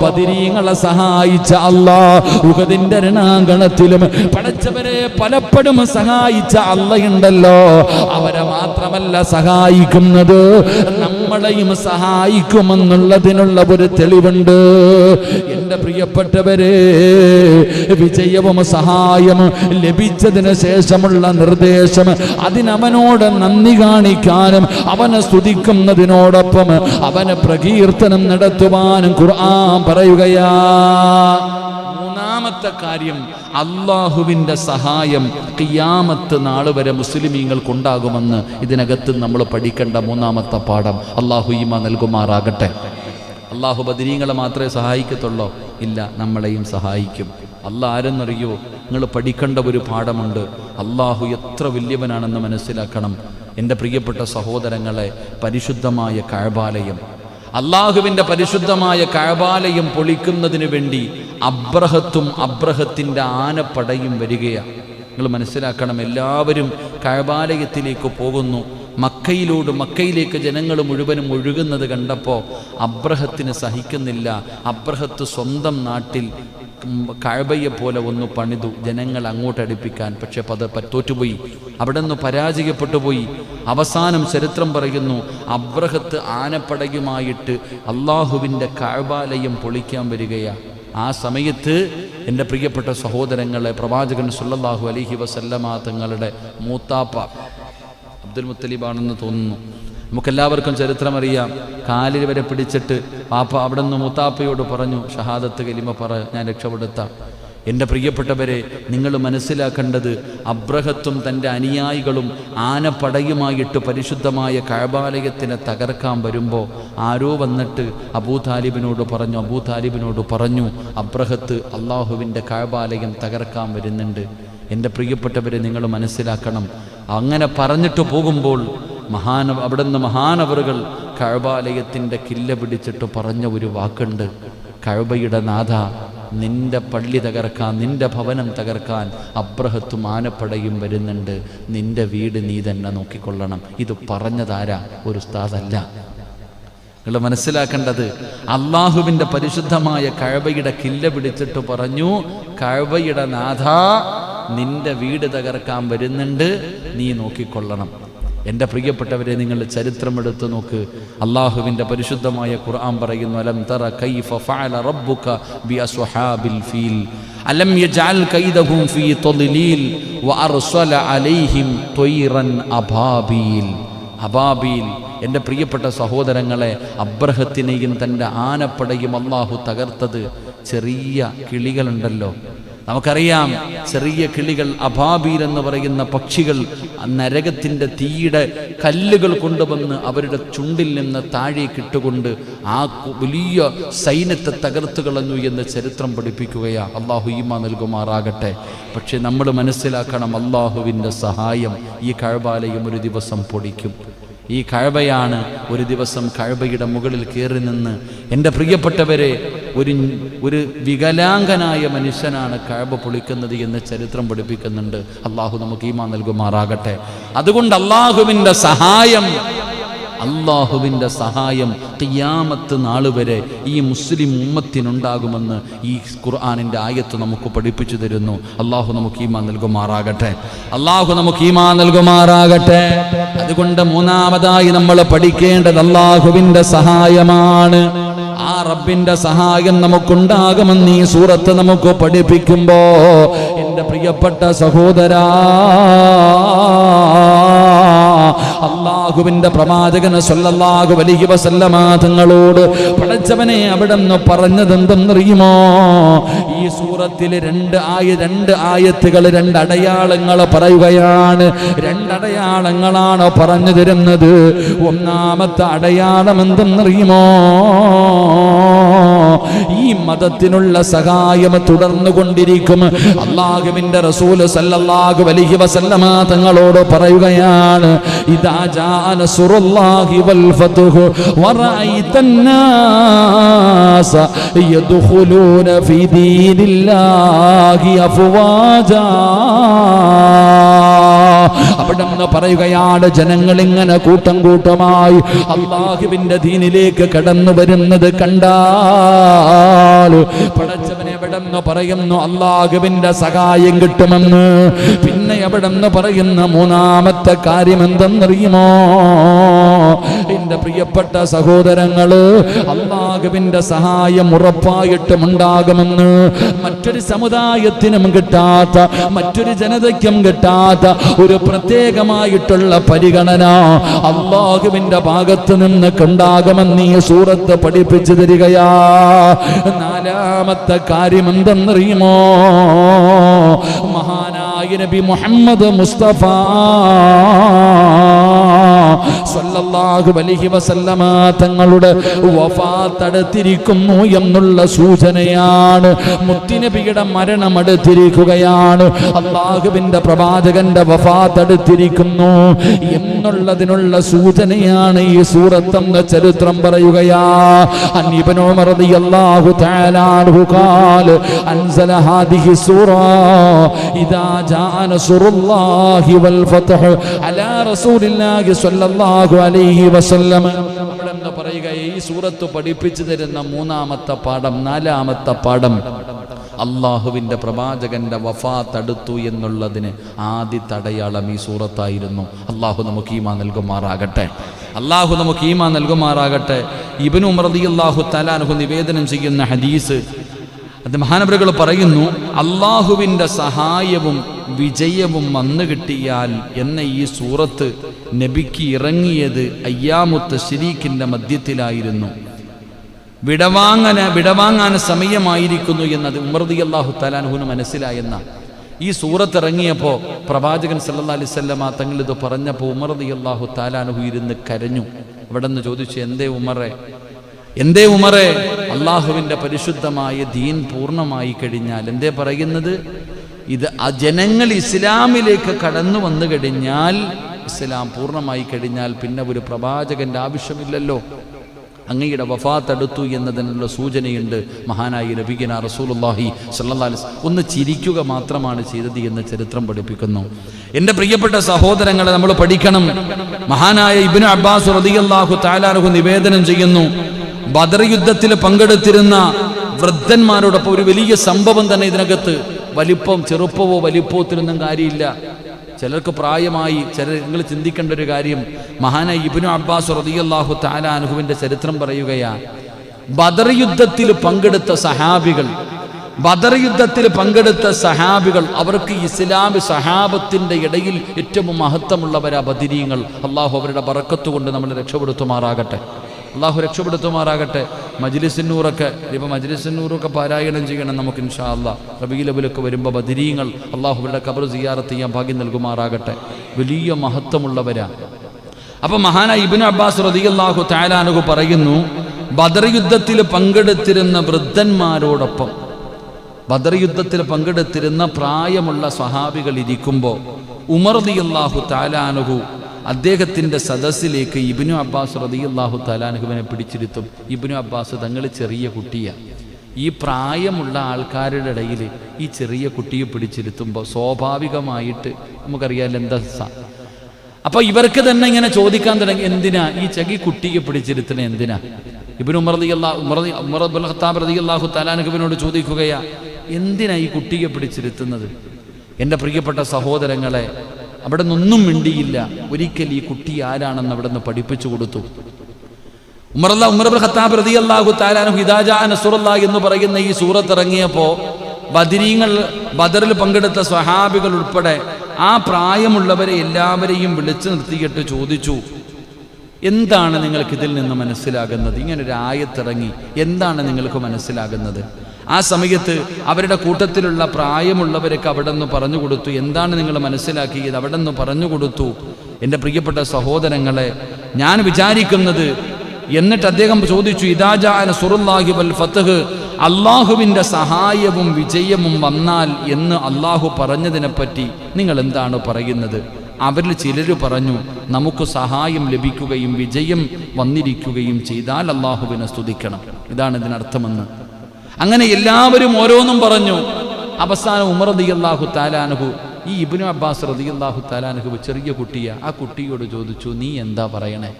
ബദരീങ്ങളെ സഹായിച്ച അല്ലാഹ് ഉഹദിന്റെ രണാങ്കണത്തിലും പടച്ചവരെ പലപ്പോഴും സഹായിച്ച അല്ലാഹുണ്ടല്ലോ. അവരെ മാത്രമല്ല സഹായിക്കുന്നത്, നമ്മളെയും സഹായിക്കുമെന്നുള്ളതിനുള്ള ഒരു തെളിവുണ്ട്. എന്റെ പ്രിയപ്പെട്ടവരെ, വിജയവും സഹായം ലഭിച്ചതിന് ശേഷമുള്ള നിർദ്ദേശം, അതിനവനോട് നന്ദി കാണിക്കാനും അവനെ സ്തുതിക്കുന്നതിനോടൊപ്പം അവനെ പ്രകീർത്തനം നടത്തുവാനും ഖുർആൻ പറയുകയാ. മൂന്നാമത്തെ കാര്യം, അല്ലാഹുവിന്റെ സഹായം ഖിയാമത്ത് നാൾ വരെ മുസ്ലിമീങ്ങൾക്കുണ്ടാകുമെന്ന് ഇതിനകത്ത് നമ്മൾ പഠിക്കേണ്ട മൂന്നാമത്തെ പാഠം. അല്ലാഹു ഈമാൻ നൽകുമാറാകട്ടെ. അല്ലാഹു ബദരീങ്ങളെ മാത്രമേ സഹായിക്കത്തുള്ളൂ? ഇല്ല, നമ്മളെയും സഹായിക്കും. അല്ലാഹ് ആരെന്നറിയോ? നിങ്ങൾ പഠിക്കേണ്ട ഒരു പാഠമുണ്ട്. അല്ലാഹു എത്ര വലിയവനാണെന്ന് മനസ്സിലാക്കണം. എൻ്റെ പ്രിയപ്പെട്ട സഹോദരങ്ങളെ, പരിശുദ്ധമായ കഅബാലയം, അല്ലാഹുവിൻ്റെ പരിശുദ്ധമായ കഅബാലയം പൊളിക്കുന്നതിന് വേണ്ടി അബ്രഹത്തും അബ്രഹത്തിൻ്റെ ആനപ്പടയും വരികയാണ്. നിങ്ങൾ മനസ്സിലാക്കണം, എല്ലാവരും കഅബാലയത്തിലേക്ക് പോകുന്നു. മക്കയിലേക്ക് ജനങ്ങൾ മുഴുവനും ഒഴുകുന്നത് കണ്ടപ്പോൾ അബ്രഹത്തിന് സഹിക്കുന്നില്ല. അബ്രഹത്ത് സ്വന്തം നാട്ടിൽ കഅബയെ പോലെ ഒന്ന് പണിതു ജനങ്ങൾ അങ്ങോട്ട് അടുപ്പിക്കാൻ. പക്ഷെ തോറ്റുപോയി, അവിടെ നിന്ന് പരാജയപ്പെട്ടു പോയി. അവസാനം ചരിത്രം പറയുന്നു, അബ്രഹത്ത് ആനപ്പടയുമായിട്ട് അല്ലാഹുവിൻ്റെ കഅബാലയം പൊളിക്കാൻ വരികയാണ്. ആ സമയത്ത് എൻ്റെ പ്രിയപ്പെട്ട സഹോദരങ്ങളെ, പ്രവാചകൻ സല്ലല്ലാഹു അലൈഹി വസല്ലമ തങ്ങളുടെ മൂത്താപ്പ അബ്ദുൽ മുത്തലിബാണെന്ന് തോന്നുന്നു, നമുക്കെല്ലാവർക്കും ചരിത്രമറിയാം. കാലിൽ വരെ പിടിച്ചിട്ട് പാപ്പ അവിടെ നിന്ന് മൂത്താപ്പയോട് പറഞ്ഞു, ഷഹാദത്ത് കലിമ പറ, ഞാൻ രക്ഷപ്പെടുത്താം. എൻ്റെ പ്രിയപ്പെട്ടവരെ, നിങ്ങൾ മനസ്സിലാക്കേണ്ടത്, അബ്രഹത്തും തൻ്റെ അനുയായികളും ആനപ്പടയുമായിട്ട് പരിശുദ്ധമായ കഅബാലയത്തിനെ തകർക്കാൻ വരുമ്പോൾ ആരോ വന്നിട്ട് അബൂതാലിബിനോട് പറഞ്ഞു, അബ്രഹത്ത് അല്ലാഹുവിൻ്റെ കഅബാലയം തകർക്കാൻ വരുന്നുണ്ട്. എൻ്റെ പ്രിയപ്പെട്ടവരെ, നിങ്ങൾ മനസ്സിലാക്കണം, അങ്ങനെ പറഞ്ഞിട്ട് പോകുമ്പോൾ അവിടുന്ന് മഹാനവറുകൾ കഅബാലയത്തിൻ്റെ കില്ല പിടിച്ചിട്ട് പറഞ്ഞ ഒരു വാക്കുണ്ട്, കഅബയുടെ നാഥ, നിന്റെ പള്ളി തകർക്കാൻ, നിന്റെ ഭവനം തകർക്കാൻ അബ്രഹത്തും ആനപ്പടയും വരുന്നുണ്ട്. നിന്റെ വീട് നീ തന്നെ നോക്കിക്കൊള്ളണം. ഇത് പറഞ്ഞതാരാ? ഒരു ഉസ്താദല്ല. നിങ്ങൾ മനസ്സിലാക്കേണ്ടത്, അല്ലാഹുവിൻ്റെ പരിശുദ്ധമായ കഅബയുടെ കില്ല പിടിച്ചിട്ട് പറഞ്ഞു, കഅബയുടെ നാഥ, നിന്റെ വീട് തകർക്കാൻ വരുന്നുണ്ട്, നീ നോക്കിക്കൊള്ളണം. എൻ്റെ പ്രിയപ്പെട്ടവരെ, നിങ്ങൾ ചരിത്രമെടുത്ത് നോക്ക്. അല്ലാഹുവിൻ്റെ പരിശുദ്ധമായ ഖുർആൻ പറയുന്നു, അലം തറ കൈഫ ഫഅല റബ്ബുക ബിഅസ്ഹാബിൽ ഫീൽ അലം യജഅൽ കൈദഹും ഫീ തദ്ലീൽ വഅർസല അലൈഹിം ത്വയ്റൻ അബാബീൽ. അബാബീൽ, എൻ്റെ പ്രിയപ്പെട്ട സഹോദരങ്ങളെ, അബ്രഹത്തിനെയും തൻ്റെ ആനപ്പടയും അല്ലാഹു തകർത്തത് ചെറിയ കിളികളുണ്ടല്ലോ, നമുക്കറിയാം, ചെറിയ കിളികൾ, അബാബീൽ എന്ന് പറയുന്ന പക്ഷികൾ നരകത്തിൻ്റെ തീയുടെ കല്ലുകൾ കൊണ്ടുവന്ന് അവരുടെ ചുണ്ടിൽ നിന്ന് താഴേക്കിട്ടുകൊണ്ട് ആ വലിയ സൈന്യത്തെ തകർത്തു കളഞ്ഞു എന്ന് ചരിത്രം പഠിപ്പിക്കുകയാണ്. അള്ളാഹു ഈമാൻ നൽകുമാറാകട്ടെ. പക്ഷെ നമ്മൾ മനസ്സിലാക്കണം, അള്ളാഹുവിൻ്റെ സഹായം ഈ കഅബാലയം ഒരു ദിവസം പൊടിക്കും. ഈ കഅബയാണ് ഒരു ദിവസം കഅബയുടെ മുകളിൽ കയറി നിന്ന്, എൻ്റെ പ്രിയപ്പെട്ടവരെ, ഒരു വികലാംഗനായ മനുഷ്യനാണ് കഅബ പൊളിക്കുന്നത് എന്ന് ചരിത്രം പഠിപ്പിക്കുന്നുണ്ട്. അള്ളാഹു നമുക്ക് ഈമാൻ നൽകുമാറാകട്ടെ. അതുകൊണ്ട് അള്ളാഹുവിൻ്റെ സഹായം ഖിയാമത്ത് നാൾ വരെ ഈ മുസ്ലിം ഉമ്മത്തിനുണ്ടാകുമെന്ന് ഈ ഖുർആനിൻ്റെ ആയത്ത് നമുക്ക് പഠിപ്പിച്ചു തരുന്നു. അള്ളാഹു നമുക്ക് ഈമാൻ നൽകുമാറാകട്ടെ. അതുകൊണ്ട് മൂന്നാമതായി നമ്മൾ പഠിക്കേണ്ടത് അള്ളാഹുവിൻ്റെ സഹായമാണ്. ആ റബ്ബിന്റെ സഹായം നമുക്കുണ്ടാകുമെന്ന് ഈ സൂറത്ത് നമുക്ക് പഠിപ്പിക്കുമ്പോ, എൻ്റെ പ്രിയപ്പെട്ട സഹോദരാ, അള്ളാഹുവിന്റെ പ്രവാചകൻ സല്ലല്ലാഹു അലൈഹി വസല്ലമ തങ്ങളോട് പടച്ചവനെ അവിടെന്ന് പറഞ്ഞത് എന്തെന്നറിയുമോ? ഈ സൂറത്തിൽ രണ്ട് ആയത്തുകൾ, രണ്ട് അടയാളങ്ങൾ പറയുകയാണ്. രണ്ടടയാളങ്ങളാണ് പറഞ്ഞു തരുന്നത്. ഒന്നാമത്തെ അടയാളം എന്തെന്നറിയുമോ? ഈ മതത്തിനുള്ള സഹായം തുടർന്നു കൊണ്ടിരിക്കും. അല്ലാഹുവിന്റെ റസൂൽ സല്ലല്ലാഹു അലൈഹി വസല്ലമ തങ്ങളോട് പറയുകയാണ്, ഇദാ ജാ നസ്റുല്ലാഹി വൽ ഫത്ഹു വറഅയ്തൻ നാസ യദ്ഖുലൂന ഫീ ദീനില്ലാഹി അഫ്വാജാ. അവിടെന്ന് പറയുകയാണ്, ജനങ്ങൾ ഇങ്ങനെ കൂട്ടം കൂട്ടമായി അല്ലാഹുവിന്റെ ദീനിലേക്ക് കടന്നു വരുന്നത് കണ്ടാൽ പടച്ചവനെ എവിടെന്ന് പറയുന്നു അല്ലാഹുവിന്റെ സഹായം കിട്ടുമെന്ന്. പിന്നെ എവിടെന്ന് പറയുന്ന മൂന്നാമത്തെ കാര്യം എന്തെന്നറിയുമോ? എന്റെ പ്രിയപ്പെട്ട സഹോദരങ്ങള്, അല്ലാഹുവിന്റെ സഹായം ഉറപ്പായിട്ടും ഉണ്ടാകുമെന്ന്. മറ്റൊരു സമുദായത്തിനും കിട്ടാത്ത, മറ്റൊരു ജനതയ്ക്കും കിട്ടാത്ത ഒരു പ്രത്യേകമായിട്ടുള്ള പരിഗണന അല്ലാഹുവിന്റെ ഭാഗത്ത് നിന്ന് ഉണ്ടാകുമെന്ന് ഈ സൂറത്ത് പഠിപ്പിച്ചു തരികയാ. നാലാമത്തെ കാര്യം എന്തെന്നറിയുമോ? മഹാനായ നബി മുഹമ്മദ് മുസ്തഫ സല്ലല്ലാഹു അലൈഹി വസല്ലമ തങ്ങളുടെ വഫാത്ത് അടുത്തിരിക്കുന്നു എന്നുള്ള സൂചനയാണ്. മുത്തുനബിയുടെ മരണം അടുത്തിരിക്കുകയാണ്. അല്ലാഹുവിന്റെ പ്രവാചകന്റെ വഫാത്ത് അടുത്തിരിക്കുന്നു എന്നുള്ളതിനുള്ള സൂചനയാണ് ഈ സൂറത്തെന്ന് ചരിത്രം പറയുകയാ. അൻ ഇബ്നു ഉമർ റളിയല്ലാഹു തആല അൻഹു ഖാല അൻസല ഹാദിഹി സൂറ ഇദാ ജാ നസ്റുല്ലാഹി വൽ ഫത്ഹ് അലാ റസൂലില്ലാഹി സ്വല്ലല്ലാഹു അലൈഹി വസല്ലം. അവിടെ പറയുക, ഈ സൂറത്ത് പഠിപ്പിച്ചു തരുന്ന മൂന്നാമത്തെ പാഠം, നാലാമത്തെ പാഠം, അള്ളാഹുവിൻ്റെ പ്രവാചകന്റെ വഫാത്ത് അടുത്തു എന്നുള്ളതിന് ആദ്യത്തെ അടയാളം ഈ സൂറത്തായിരുന്നു. അള്ളാഹു നമുക്ക് ഈമാൻ നൽകുമാറാകട്ടെ. ഇബ്നു ഉമർ റളിയല്ലാഹു തആല അൻഹു നിവേദനം ചെയ്യുന്ന ഹദീസ്, അത് മഹാനവറുകൾ പറയുന്നു, അള്ളാഹുവിൻ്റെ സഹായവും വിജയവും വന്നു കിട്ടിയാൽ എന്ന ഈ സൂറത്ത് നബിക്ക് ഇറങ്ങിയത് അയ്യാമു തശ്രീഖിന്റെ മധ്യത്തിലായിരുന്നു. വിടവാങ്ങാൻ സമയമായിരിക്കുന്നു എന്നത് ഉമർ റളിയല്ലാഹു തആല അൻഹുവിന് മനസ്സിലായെന്ന. ഈ സൂറത്ത് ഇറങ്ങിയപ്പോൾ പ്രവാചകൻ സല്ലല്ലാഹു അലൈഹി വസല്ലമ തങ്ങൾ ഇത് പറഞ്ഞപ്പോൾ ഉമർ റളിയല്ലാഹു തആല അൻഹു ഇരുന്ന് കരഞ്ഞു. അവിടെ നിന്ന് ചോദിച്ചു, എന്തേ ഉമറേ, അള്ളാഹുവിൻ്റെ പരിശുദ്ധമായ ദീൻ പൂർണ്ണമായി കഴിഞ്ഞാൽ, എന്തേ പറയുന്നത്? ഇത് ജനങ്ങൾ ഇസ്ലാമിലേക്ക് കടന്നു വന്നു കഴിഞ്ഞാൽ, ഇസ്ലാം പൂർണ്ണമായി കഴിഞ്ഞാൽ പിന്നെ ഒരു പ്രവാചകന്റെ ആവശ്യമില്ലല്ലോ. അങ്ങയുടെ വഫാത്ത് അടുത്തു എന്നതിനുള്ള സൂചനയുണ്ട്. മഹാനായ നബിയുനാ റസൂലുള്ളാഹി സ്വല്ലല്ലാഹു അലൈഹി വസല്ലം ഒന്ന് ചിരിക്കുക മാത്രമാണ് ചെയ്തത് എന്ന് ചരിത്രം പഠിപ്പിക്കുന്നു. എൻ്റെ പ്രിയപ്പെട്ട സഹോദരങ്ങളെ, നമ്മൾ പഠിക്കണം. മഹാനായ ഇബ്നു അബ്ബാസ് റളിയല്ലാഹു തആല അൻഹു നിവേദനം ചെയ്യുന്നു, ബദർ യുദ്ധത്തിൽ പങ്കെടുത്തിരുന്ന വൃദ്ധന്മാരോടൊപ്പം ഒരു വലിയ സംഭവം തന്നെ ഇതിനകത്ത്. ചെറുപ്പമോ വലിപ്പത്തിനൊന്നും കാര്യമില്ല. ചിലർക്ക് പ്രായമായി, നിങ്ങൾ ചിന്തിക്കേണ്ട ഒരു കാര്യം, മഹാനായ ഇബ്നു അബ്ബാസ് റളിയല്ലാഹു തആല അൻഹുവിന്റെ ചരിത്രം പറയുകയാണ്. ബദർ യുദ്ധത്തിൽ പങ്കെടുത്ത സഹാബികൾ അവർക്ക് ഇസ്ലാമി സഹാബത്തിന്റെ ഇടയിൽ ഏറ്റവും മഹത്വമുള്ളവരാ ബദരീങ്ങൾ. അള്ളാഹു അവരുടെ ബറക്കത്ത് കൊണ്ട് നമ്മളെ രക്ഷപ്പെടുത്തുമാറാകട്ടെ. അള്ളാഹു രക്ഷപ്പെടുത്തുമാറാകട്ടെ. മജ്ലിസുന്നൂറൊക്കെ ഇപ്പോൾ മജ്ലിസുന്നൂറൊക്കെ പാരായണം ചെയ്യണം നമുക്ക് ഇൻഷാ അല്ലാഹ്. റബീഉൽ അവ്വലൊക്കെ വരുമ്പോൾ ബദരീങ്ങൾ അള്ളാഹുവിൻ്റെ ഖബർ സിയാറത്ത് ചെയ്യാൻ ഭാഗ്യം നൽകുമാറാകട്ടെ. വലിയ മഹത്വമുള്ളവരാ. അപ്പോൾ മഹാനായ ഇബ്നു അബ്ബാസ് റളിയല്ലാഹു തആല അൻഹു പറയുന്നു, ബദർ യുദ്ധത്തിൽ പങ്കെടുത്തിരുന്ന വൃദ്ധന്മാരോടൊപ്പം, ബദർ യുദ്ധത്തിൽ പങ്കെടുത്തിരുന്ന പ്രായമുള്ള സ്വഹാബികൾ ഇരിക്കുമ്പോൾ ഉമർ റളിയല്ലാഹു തആല അൻഹു അദ്ദേഹത്തിൻ്റെ സദസ്സിലേക്ക് ഇബ്നു അബ്ബാസ് റളിയല്ലാഹു തആല അൻഹുവിനെ പിടിച്ചിരുത്തും. ഇബ്നു അബ്ബാസ് തങ്ങൾ ചെറിയ കുട്ടിയാണ്. ഈ പ്രായമുള്ള ആൾക്കാരുടെ ഇടയിൽ ഈ ചെറിയ കുട്ടിയെ പിടിച്ചിരുത്തുമ്പോൾ സ്വാഭാവികമായിട്ട് നമുക്കറിയാമല്ലോ എന്താ. അപ്പോൾ ഇവർക്ക് തന്നെ ഇങ്ങനെ ചോദിക്കാൻ തുടങ്ങി, എന്തിനാ ഈ ചെറിയ കുട്ടിയെ പിടിച്ചിരുത്തണേ, എന്തിനാ? ഇബ്നു ഉമർ ഇബ്നുൽ ഖത്താബ് റളിയല്ലാഹു തആല അൻഹുവിനോട് ചോദിക്കുകയാ, എന്തിനാ ഈ കുട്ടിയെ പിടിച്ചിരുത്തുന്നത്? എൻ്റെ പ്രിയപ്പെട്ട സഹോദരങ്ങളെ, അവിടെ നിന്നൊന്നും മിണ്ടിയില്ല. ഒരിക്കൽ ഈ കുട്ടി ആരാണെന്ന് അവിടെ നിന്ന് പഠിപ്പിച്ചു കൊടുത്തു. ഉമർ ഇബ്നുൽ ഖത്താബ് റളിയല്ലാഹു തആല അൻഹു ഇദാ ജാഅ നസ്റുല്ലാഹി എന്ന് പറയുന്ന ഈ സൂറത്ത് ഇറങ്ങിയപ്പോൾ ബദരീങ്ങൾ, ബദറിൽ പങ്കെടുത്ത സ്വഹാബികൾ ഉൾപ്പെടെ ആ പ്രായമുള്ളവരെ എല്ലാവരെയും വിളിച്ചു നിർത്തിയിട്ട് ചോദിച്ചു, എന്താണ് നിങ്ങൾക്ക് ഇതിൽ നിന്ന് മനസ്സിലാകുന്നത്? ഇങ്ങനൊരു ആയത്തിറങ്ങി, എന്താണ് നിങ്ങൾക്ക് മനസ്സിലാകുന്നത്? ആ സമയത്ത് അവരുടെ കൂട്ടത്തിലുള്ള പ്രായമുള്ളവരൊക്കെ അവിടെ നിന്ന് പറഞ്ഞു കൊടുത്തു, എന്താണ് നിങ്ങൾ മനസ്സിലാക്കിയത്? അവിടെ നിന്ന് പറഞ്ഞു കൊടുത്തു, എൻ്റെ പ്രിയപ്പെട്ട സഹോദരങ്ങളെ, ഞാൻ വിചാരിക്കുന്നത്. എന്നിട്ട് അദ്ദേഹം ചോദിച്ചു, ഇദാ ജാഅ നസ്റുല്ലാഹി വൽ ഫത്ഹ്, അള്ളാഹുവിൻ്റെ സഹായവും വിജയവും വന്നാൽ എന്ന് അള്ളാഹു പറഞ്ഞതിനെപ്പറ്റി നിങ്ങൾ എന്താണ് പറയുന്നത്? അവരിൽ ചിലർ പറഞ്ഞു, നമുക്ക് സഹായം ലഭിക്കുകയും വിജയം വന്നിരിക്കുകയും ചെയ്താൽ അള്ളാഹുവിനെ സ്തുതിക്കണം, ഇതാണ് ഇതിനർത്ഥമെന്ന്. അങ്ങനെ എല്ലാവരും ഓരോന്നും പറഞ്ഞു. അവസാനം ഉമർ റളിയല്ലാഹു തആല അൻഹു ഈ ഇബ്നു അബ്ബാസ് റളിയല്ലാഹു തആല അൻഹു ചെറിയ കുട്ടിയാ, ആ കുട്ടിയോട് ചോദിച്ചു, നീ എന്താ പറയണേ?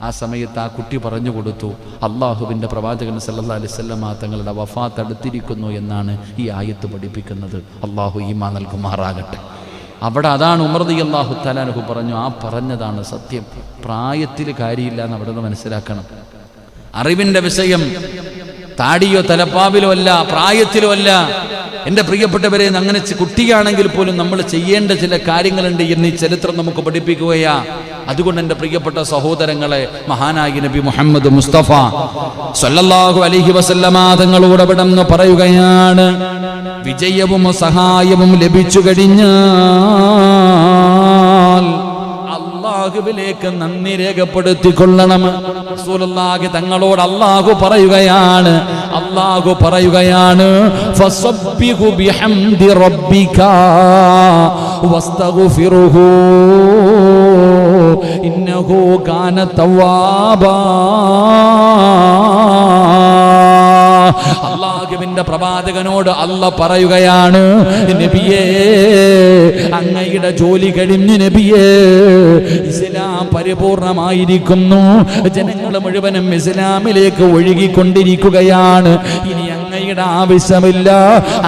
ആ സമയത്ത് ആ കുട്ടി പറഞ്ഞു കൊടുത്തു, അള്ളാഹുവിൻ്റെ പ്രവാചകൻ സല്ലല്ലാഹു അലൈഹി വസല്ലം തങ്ങളുടെ വഫാത്ത് അടുത്തിരിക്കുന്നു എന്നാണ് ഈ ആയത്ത് പഠിപ്പിക്കുന്നത്. അള്ളാഹു ഈമാൻ നൽകുമാറാകട്ടെ. അവിടെ അതാണ് ഉമർ റളിയല്ലാഹു തആല അൻഹു പറഞ്ഞു, ആ പറഞ്ഞതാണ് സത്യം. പ്രായത്തിൽ കാര്യമില്ല എന്ന് അവിടെ നിന്ന് മനസ്സിലാക്കണം. അറിവിൻ്റെ വിഷയം താടിയോ തലപ്പാവിലോ അല്ല, പ്രായത്തിലോ അല്ല. എൻ്റെ പ്രിയപ്പെട്ടവരെ, അങ്ങനെ കുട്ടിയാണെങ്കിൽ പോലും നമ്മൾ ചെയ്യേണ്ട ചില കാര്യങ്ങളുണ്ട് എന്ന് ഈ ചരിത്രം നമുക്ക് പഠിപ്പിക്കുകയാ. അതുകൊണ്ട് എൻ്റെ പ്രിയപ്പെട്ട സഹോദരങ്ങളെ, മഹാനായ നബി മുഹമ്മദ് മുസ്തഫ സല്ലല്ലാഹു അലൈഹി വസല്ലമ തങ്ങളോട് അവിടെ നിന്ന് പറയുകയാണ്, വിജയവും സഹായവും ലഭിച്ചു കഴിഞ്ഞാൽ അല്ലാഹുവിലേക്ക് നന്ദി രേഖപ്പെടുത്തിക്കൊള്ളണം. റസൂലുള്ളാഹി തങ്ങളോട് അല്ലാഹു പറയുകയാണ്, ഫസബ്ബിഹു ബിഹംദി റബ്ബിക വസ്തഗ്ഫിറുഹു ഇന്നഹു കാന തവ്വാബാ. അല്ലാഹുവിന്റെ പ്രവാചകനോട് അല്ലാഹ് പറയുകയാണ്, നബിയേ, അങ്ങയുടെ ജോലി കഴിഞ്ഞു നബിയേ, ഇസ്ലാം പരിപൂർണമായിരിക്കുന്നു. ജനങ്ങൾ മുഴുവനും ഇസ്ലാമിലേക്ക് ഒഴുകിക്കൊണ്ടിരിക്കുകയാണ്. ഇനി അങ്ങയുടെ ആവശ്യമില്ല,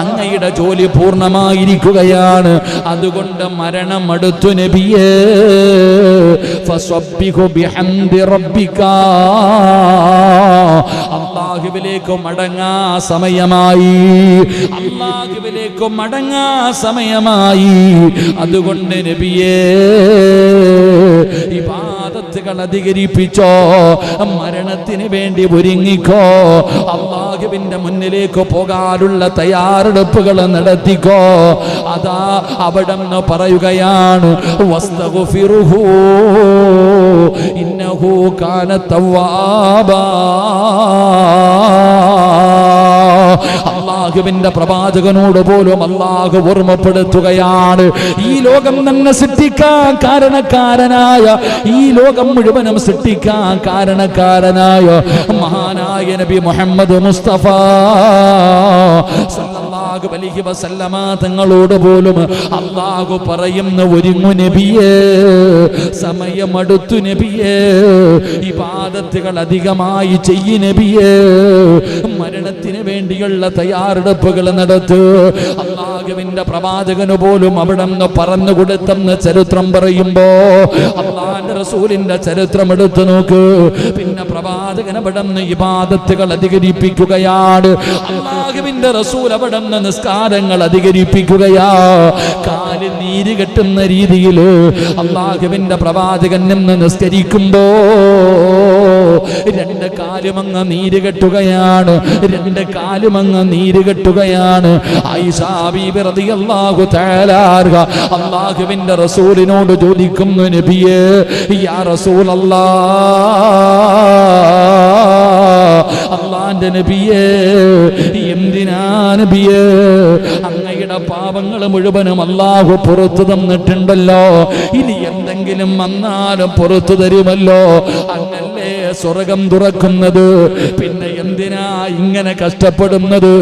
അങ്ങയുടെ ജോലി പൂർണ്ണമായിരിക്കുകയാണ്. അതുകൊണ്ട് മരണം അടുത്തു നബിയേ. ഫസബ്ബിഹു ബിഹംദി റബ്ബിക, അല്ലാഹുവിലേക്ക് മടങ്ങാ സമയമായി, അല്ലാഹുവിലേക്ക് മടങ്ങാ സമയമായി. അതുകൊണ്ട് നബിയേ, ഇബാദത്തുകൾ അധികരിപ്പിച്ചോ, മരണത്തിന് വേണ്ടി ഒരുങ്ങിക്കോ, അല്ലാഹുവിന്റെ മുന്നിലേക്ക് പോകാനുള്ള തയ്യാറെടുപ്പുകൾ നടത്തിക്കോ. അതാ അവിടെ നിന്ന് പറയുകയാണ്, വസ്തഗ്ഫിറുഹു ഇന്നഹു കാന തവ്വാബാ. അല്ലാഹുവിന്റെ പ്രവാചകനോട് പോലും അല്ലാഹു ഓർമ്മപ്പെടുത്തുകയാണ്, ഈ ലോകം തന്നെ സൃഷ്ടിക്കാൻ കാരണക്കാരനായ, ഈ ലോകം മുഴുവനും സൃഷ്ടിക്കാൻ കാരണക്കാരനായ മഹാനായ നബി മുഹമ്മദ് മുസ്തഫ സല്ലല്ലാഹു അലൈഹി വസല്ലമ തങ്ങളോട് പോലും അല്ലാഹു പറയുന്ന, ഒരുങ്ങു നബിയേ, സമയമടുത്തു നബിയേ, ഇബാദത്തുകൾ അധികമായി ചെയ്യ് നബിയേ, മരണത്തിന് വേണ്ടിയുള്ള തയ്യാറെടുപ്പുകൾ നടത്തു. അല്ലാഹുവിന്റെ പ്രവാചകന് പോലും അവിടെ നിന്ന് പറഞ്ഞു കൊടുത്തെന്ന് ചരിത്രം പറയുമ്പോ അല്ലാഹുവിന്റെ റസൂലിന്റെ ചരിത്രം എടുത്തു നോക്ക്. പിന്നെ പ്രവാചകൻ അവിടെ നിന്ന് ഇബാദത്തുകൾ അധികരിപ്പിക്കുകയാണ്. അല്ലാഹുവിന്റെ റസൂൽ അവിടെ നിന്ന് നിസ്കാരങ്ങൾ അധികരിപ്പിക്കുകയാ. കാല് നീര് കെട്ടുന്ന രീതിയിൽ അല്ലാഹുവിന്റെ പ്രവാചകൻ നിന്ന് നിസ്കരിക്കുമ്പോ രണ്ട് കാലുമങ്ങ് നീര് കെട്ടുകയാണ്, രണ്ട് കാലുമങ്ങ് നീര് കെട്ടുകയാണ്. ആയിഷാ ബീബി റളിയല്ലാഹു തആല അല്ലാഹുവിന്റെ റസൂലിനോട് ചോദിക്കുന്നു, നബിയേ യാ അല്ലാഹുവിന്റെ നബിയേ, എന്തിനാ നബിയേ അങ്ങയുടെ പാപങ്ങൾ മുഴുവനും അല്ലാഹു പുറത്തു തന്നിട്ടുണ്ടല്ലോ, ഇനി എന്തെങ്കിലും വന്നാലും പുറത്തു തരുമല്ലോ, അങ്ങല്ലേ സ്വർഗം തുറക്കുന്നത്, പിന്നെ എന്തിനാ ഇങ്ങനെ കഷ്ടപ്പെടുന്നത്?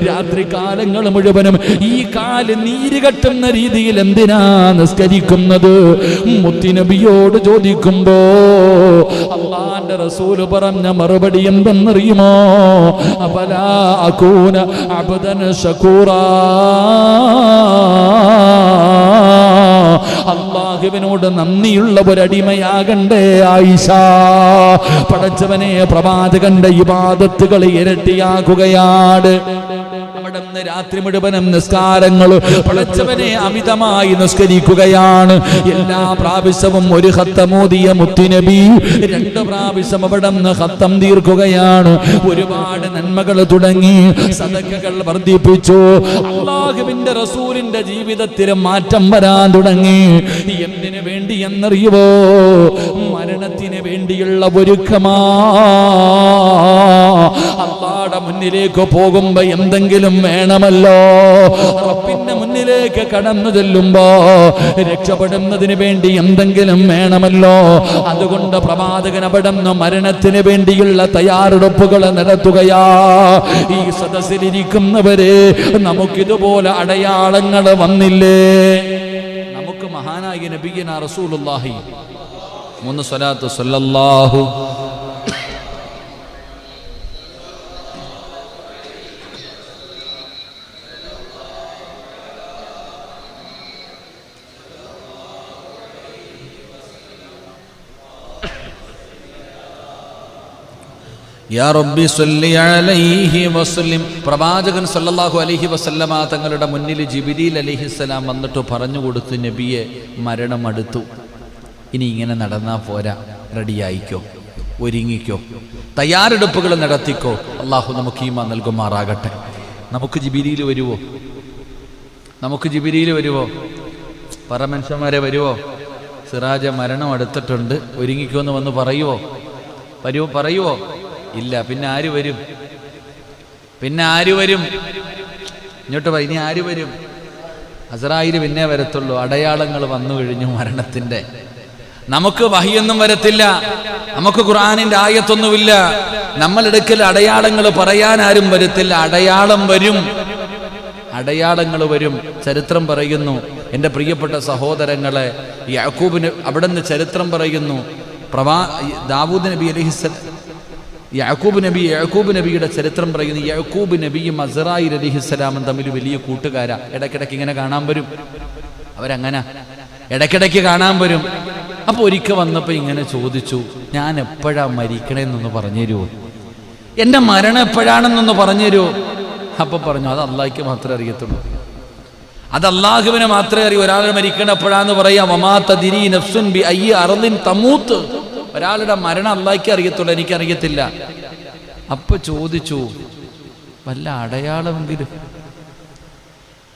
രാത്രി കാലങ്ങൾ മുഴുവനും ഈ കാല് നീര് കെട്ടുന്ന രീതിയിൽ എന്തിനാ നിസ്കരിക്കുന്നത്? മുത്തുനബിയോട് ചോദിക്കുമ്പോ അല്ലാഹുവിന്റെ റസൂൽ പറഞ്ഞ മറുപടി എന്തെന്നറിയുമോ? അഫലാ അകൂന അബ്ദൻ ശകൂറാ, അല്ലാഹുവിനോട് നന്ദിയുള്ള ഒരടിമയാകണ്ടേ ആയിഷ? പടച്ചവനെ, പ്രവാചകന്റെ ഇബാദത്തുകൾ ഇരട്ടിയാക്കുകയാണ്. അവിടുന്ന് രാത്രി മുഴുവനും നിസ്കാരങ്ങൾ പടച്ചവനെ അമിതമായി നിസ്കരിക്കുകയാണ്. എല്ലാ പ്രാവശ്യവും ഒരു ഖത്തമോദിയ മുത്തുനബി 2 പ്രാവശ്യം അവിടുന്ന് ഖത്തം തീർക്കുകയാണ്. ഒരുപാട് നന്മകൾ തുടങ്ങി, സദഖകൾ വർദ്ധിപ്പിച്ചു. അല്ലാഹുവിന്റെ റസൂലിന്റെ ജീവിതത്തിൽ മാറ്റം വരാൻ തുടങ്ങി. എന്തിനു വേണ്ടി എന്നറിയുവോ? മരണത്തിന് വേണ്ടിയുള്ള ഒരുക്കമാ. അല്ലാഹുവിന്റെ മുന്നിലേക്ക് പോകുമ്പോ എന്തെങ്കിലും വേണമല്ലോ. റബ്ബിന്റെ മുന്നിലേക്ക് കടന്നു ചെല്ലുമ്പോ രക്ഷപ്പെടുന്നതിന് വേണ്ടി എന്തെങ്കിലും വേണമല്ലോ. അതുകൊണ്ട് പ്രവാചകൻ അവിടുന്ന് മരണത്തിന് വേണ്ടിയുള്ള തയ്യാറെടുപ്പുകൾ നടത്തുകയാ. ഈ സദസ്സിലിരിക്കുന്നവരെ, നമുക്കിതുപോലെ അടയാളങ്ങൾ വന്നില്ലേ? നമുക്ക് മഹാനായ നബിയനാ റസൂലുള്ളാഹി 3 സ്വലാത്ത് സല്ലല്ലാഹു യാ റബ്ബി സ്വല്ലി അലൈഹി വസല്ലം. പ്രവാചകൻ സല്ലല്ലാഹു അലൈഹി വസല്ലമ തങ്ങളുടെ മുന്നിൽ ജിബ്രീൽ അലൈഹിസ്സലാം വന്നിട്ട് പറഞ്ഞു കൊടുത്തു, നബിയെ മരണം അടുത്തു, ഇനി ഇങ്ങനെ നടന്നാ പോരാ, റെഡിയായിക്കോ, ഒരുങ്ങിക്കോ, തയ്യാറെടുപ്പുകൾ നടത്തിക്കോ. അള്ളാഹു നമുക്ക് ഈമാൻ നൽകുമാറാകട്ടെ. നമുക്ക് ജിബ്രീൽ വരുവോ? നമുക്ക് ജിബ്രീൽ വരുവോ? പറ മനുഷ്യന്മാരെ, വരുവോ? സിറാജ മരണം അടുത്തിട്ടുണ്ട്, ഒരുങ്ങിക്കോ എന്ന് വന്ന് പറയുവോ? പറയുവോ? ഇല്ല. പിന്നെ ആര് വരും? പിന്നെ ആര് വരും? ഇങ്ങോട്ട് ഇനി ആര് വരും? അസ്രായീൽ പിന്നെ വരത്തുള്ളൂ. അടയാളങ്ങൾ വന്നു കഴിഞ്ഞു മരണത്തിന്റെ. നമുക്ക് വഹിയൊന്നും വരത്തില്ല, നമുക്ക് ഖുർആനിന്റെ ആയത്തൊന്നുമില്ല, നമ്മളെടുക്കൽ അടയാളങ്ങൾ പറയാൻ ആരും വരത്തില്ല. അടയാളം വരും, അടയാളങ്ങൾ വരും. ചരിത്രം പറയുന്നു, എൻ്റെ പ്രിയപ്പെട്ട സഹോദരങ്ങളെ, യാക്കൂബിന് അവിടുന്ന് ചരിത്രം പറയുന്നു. ദാവൂദ് നബി അലൈഹിസ്സലാം, യാക്കൂബ് നബിയുടെ ചരിത്രം പറയുന്നു. യാക്കൂബ് നബിയും അസ്രായീൽ അലൈഹിസ്സലാമും തമ്മിൽ വലിയ കൂട്ടുകാരാ. ഇടയ്ക്കിടയ്ക്ക് ഇങ്ങനെ കാണാൻ വരും. അവരങ്ങനെ ഇടയ്ക്കിടയ്ക്ക് കാണാൻ വരും. അപ്പൊ ഒരിക്കൽ വന്നപ്പോ ഇങ്ങനെ ചോദിച്ചു, ഞാൻ എപ്പോഴാ മരിക്കണേന്നൊന്ന് പറഞ്ഞു തരുമോ? എൻ്റെ മരണം എപ്പോഴാണെന്നൊന്ന് പറഞ്ഞു തരുമോ? അപ്പൊ പറഞ്ഞു, അത് അള്ളാഹ്ക്ക് മാത്രമേ അറിയത്തുള്ളൂ, അത് അള്ളാഹുവിനെ മാത്രമേ അറിയൂ. ഒരാൾ മരിക്കണം എപ്പോഴാന്ന് പറയാം. വമാ തദ്രി നഫ്സുൻ ബി അയ്യി അർദിൻ തമൂത്ത്. ഒരാളുടെ മരണം അള്ളാഹ്ക്ക് അറിയത്തുള്ളൂ, എനിക്കറിയത്തില്ല. അപ്പൊ ചോദിച്ചു, വല്ല അടയാളമെങ്കിലും,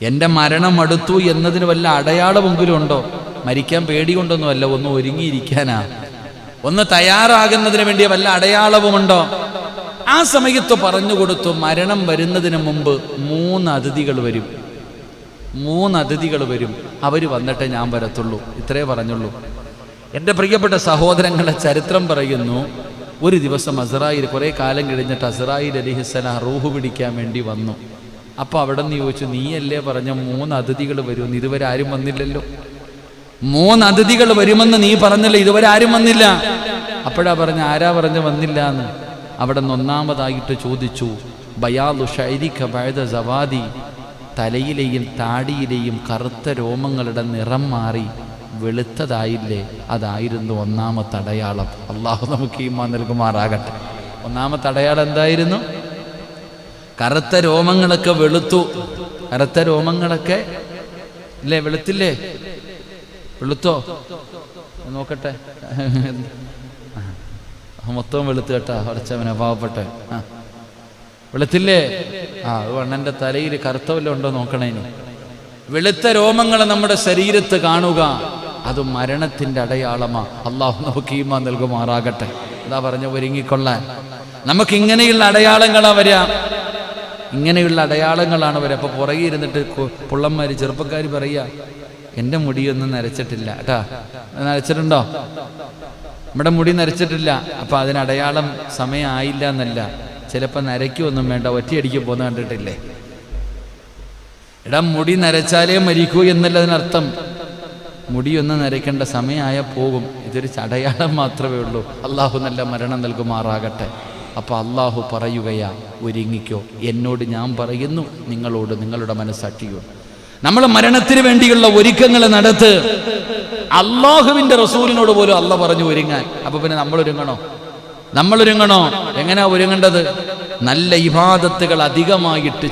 എൻ്റെ മരണം അടുത്തു എന്നതിന് വല്ല അടയാളമെങ്കിലും ഉണ്ടോ? മരിക്കാൻ പേടി കൊണ്ടൊന്നുമല്ല, ഒന്ന് ഒരുങ്ങിയിരിക്കാനാ, ഒന്ന് തയ്യാറാകുന്നതിന് വേണ്ടിയ വല്ല അടയാളവുമുണ്ടോ? ആ സമയത്ത് പറഞ്ഞു കൊടുത്തു, മരണം വരുന്നതിന് മുമ്പ് 3 അതിഥികൾ വരും. 3 അതിഥികൾ വരും, അവർ വന്നിട്ടേ ഞാൻ വരത്തുള്ളൂ. ഇത്രേ പറഞ്ഞുള്ളൂ. എൻ്റെ പ്രിയപ്പെട്ട സഹോദരങ്ങളെ, ചരിത്രം പറയുന്നു, ഒരു ദിവസം അസ്രായീൽ, കുറേ കാലം കഴിഞ്ഞിട്ട് അസ്രായീൽ അലൈഹിസ്സലാം റൂഹ് പിടിക്കാൻ വേണ്ടി വന്നു. അപ്പോൾ അവിടെ നിന്ന് ചോദിച്ചു, നീയല്ലേ പറഞ്ഞ 3 അതിഥികൾ വരുമെന്ന്, ഇതുവരെ ആരും വന്നില്ലല്ലോ. 3 അതിഥികൾ വരുമെന്ന് നീ പറഞ്ഞല്ലോ, ഇതുവരെ ആരും വന്നില്ല. അപ്പോഴാ പറഞ്ഞ, ആരാ പറഞ്ഞ് വന്നില്ല എന്ന്? അവിടെ നിന്ന് ഒന്നാമതായിട്ട് ചോദിച്ചു, ബയാലു ഷൈരിക ബഅദ സവാദി, തലയിലെയും താടിയിലെയും കറുത്ത രോമങ്ങളുടെ നിറം മാറി വെളുത്തതായില്ലേ, അതായിരുന്നു ഒന്നാമത്തെ അടയാളം. അള്ളാഹു നമുക്ക് ഈമാൻ നൽകുമാറാകട്ടെ. ഒന്നാമത്തെ അടയാളം എന്തായിരുന്നു? കറുത്ത രോമങ്ങളൊക്കെ വെളുത്തു. കറുത്ത രോമങ്ങളൊക്കെ ഇല്ലേ, വെളുത്തില്ലേ? വെളുത്തോ? നോക്കട്ടെ. മൊത്തം വെളുത്ത് കേട്ടാ ഉറച്ചവനെ പാവപ്പെട്ടെ. വെളുത്തില്ലേ? അത് വണ്ണൻ്റെ തലയിൽ കറുത്ത വല്ലതും ഉണ്ടോ നോക്കണേ. വെളുത്ത രോമങ്ങൾ നമ്മുടെ ശരീരത്ത് കാണുക, അത് മരണത്തിൻ്റെ അടയാളമാ. അള്ളാഹു നമുക്ക് ഈമാൻ നൽകുമാറാകട്ടെ. എന്താ പറഞ്ഞ ഒരുങ്ങിക്കൊള്ളാൻ. നമുക്ക് ഇങ്ങനെയുള്ള അടയാളങ്ങളാ വരിക, ഇങ്ങനെയുള്ള അടയാളങ്ങളാണ് വരിക. അപ്പോൾ പുറകെ ഇരുന്നിട്ട് പുള്ളന്മാർ ചെറുപ്പക്കാർ പറയുക, എൻ്റെ മുടിയൊന്നും നരച്ചിട്ടില്ല കേട്ടാ. നരച്ചിട്ടുണ്ടോ? നമ്മുടെ മുടി നരച്ചിട്ടില്ല. അപ്പം അതിനടയാളം സമയമായില്ല എന്നല്ല, ചിലപ്പോൾ നരയ്ക്കൊന്നും വേണ്ട, ഒറ്റയടിക്ക് പോന്ന് കണ്ടിട്ടില്ലേ? മുടി നരച്ചാലേ മരിക്കൂ എന്നല്ല അതിനർത്ഥം. മുടിയൊന്നും നരയ്ക്കേണ്ട സമയമായ പോകും. ഇതൊരു അടയാളം മാത്രമേ ഉള്ളൂ. അള്ളാഹു നല്ല മരണം നൽകുമാറാകട്ടെ. അപ്പോൾ അള്ളാഹു പറയുകയാ, ഒരുങ്ങിക്കോ. എന്നോട് ഞാൻ പറയുന്നു, നിങ്ങളോട് നിങ്ങളുടെ മനസ്സാക്ഷിയോട്. നമ്മൾ മരണത്തിന് വേണ്ടിയുള്ള ഒരുക്കങ്ങൾ നടത്ത്. അള്ളാഹുവിൻ്റെ റസൂലിനോട് പോലും അള്ള പറഞ്ഞു ഒരുങ്ങാൻ. അപ്പൊ പിന്നെ നമ്മളൊരുങ്ങണോ? എങ്ങനെയാ ഒരുങ്ങേണ്ടത്? നല്ല ഇബാദത്തുകൾ അധികമായിട്ട്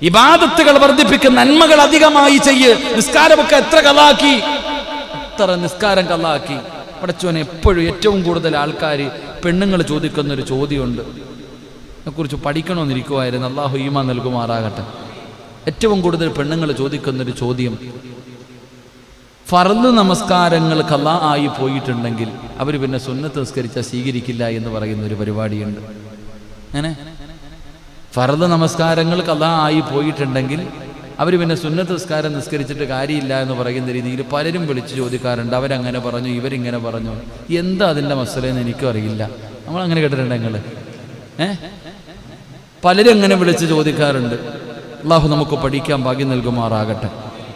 ഇബാദത്തുകൾ വർദ്ധിപ്പിക്ക്, നന്മകൾ അധികമായി ചെയ്യ്. നിസ്കാരമൊക്കെ എത്ര കലാക്കി, എത്ര നിസ്കാരം കലാക്കി. പടച്ചോനെ, എപ്പോഴും ഏറ്റവും കൂടുതൽ ആൾക്കാർ പെണ്ണുങ്ങൾ ചോദിക്കുന്നൊരു ചോദ്യമുണ്ട്, അതിനെക്കുറിച്ച് പഠിക്കണമെന്നിരിക്കുമായിരുന്നു. അള്ളാഹു ഈമാൻ നൽകുമാറാകട്ടെ. ഏറ്റവും കൂടുതൽ പെണ്ണുങ്ങൾ ചോദിക്കുന്നൊരു ചോദ്യം, ഫർദ് നമസ്കാരങ്ങൾ ഖളാ ആയി പോയിട്ടുണ്ടെങ്കിൽ അവർ പിന്നെ സുന്നത്ത് നിസ്കരിച്ചാൽ സ്വീകരിക്കില്ല എന്ന് പറയുന്ന ഒരു പരിപാടിയുണ്ട്. അങ്ങനെ ഫർദ് നമസ്കാരങ്ങൾ ഖളാ ആയി പോയിട്ടുണ്ടെങ്കിൽ അവർ പിന്നെ സുന്നത്ത് നിസ്കാരം നിസ്കരിച്ചിട്ട് കാര്യമില്ല എന്ന് പറയുന്ന രീതിയിൽ പലരും വിളിച്ച് ചോദിക്കാറുണ്ട്. അവരങ്ങനെ പറഞ്ഞു, ഇവരിങ്ങനെ പറഞ്ഞു. എന്താ അതിൻ്റെ മസലയെന്ന് എനിക്കും അറിയില്ല. നമ്മളങ്ങനെ കേട്ടിട്ടുണ്ട് നിങ്ങൾ? പലരും അങ്ങനെ വിളിച്ച് ചോദിക്കാറുണ്ട്. അള്ളാഹു നമുക്ക് പഠിക്കാൻ ഭാഗ്യം നൽകുമാറാകട്ടെ.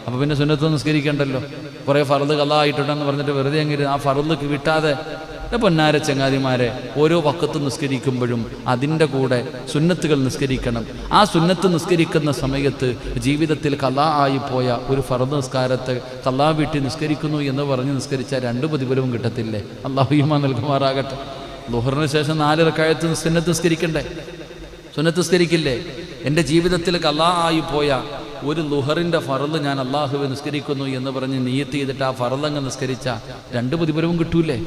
അപ്പോൾ പിന്നെ സുന്നത്ത് നിസ്കരിക്കണ്ടല്ലോ. കുറേ ഫർദ് ഖളാ ആയിട്ടുണ്ടെന്ന് പറഞ്ഞിട്ട് വെറുതെ എങ്ങനെ ആ ഫർദ് വിട്ടാതെ പൊന്നാര ചങ്ങാതിമാരെ, ഓരോ വഖത്ത് നിസ്കരിക്കുമ്പോഴും അതിൻ്റെ കൂടെ സുന്നത്തുകൾ നിസ്കരിക്കണം. ആ സുന്നത്ത് നിസ്കരിക്കുന്ന സമയത്ത് ജീവിതത്തിൽ ഖളാ ആയിപ്പോയ ഒരു ഫർദ് നിസ്കാരത്തെ ഖളാ വീട്ടി നിസ്കരിക്കുന്നു എന്ന് പറഞ്ഞ് നിസ്കരിച്ചാൽ 2 പ്രതിഫലവും കിട്ടത്തില്ലേ? അല്ലാഹു ഈമാൻ നൽകുമാറാകട്ടെ. ളുഹറിന് ശേഷം 4 റക്അത്ത് സുന്നത്ത് നിസ്കരിക്കണ്ടേ? സുന്നത്ത് നിസ്കരിക്കില്ലേ? എൻ്റെ ജീവിതത്തിൽ ഖളാ ആയിപ്പോയ ഒരു ളുഹറിൻ്റെ ഫർദ് ഞാൻ അള്ളാഹുവെ നിസ്കരിക്കുന്നു എന്ന് പറഞ്ഞ് നിയ്യത്ത് ചെയ്തിട്ട് ആ ഫർദ് അങ്ങ് നിസ്കരിച്ച 2 പ്രതിഫലവും കിട്ടൂലേ?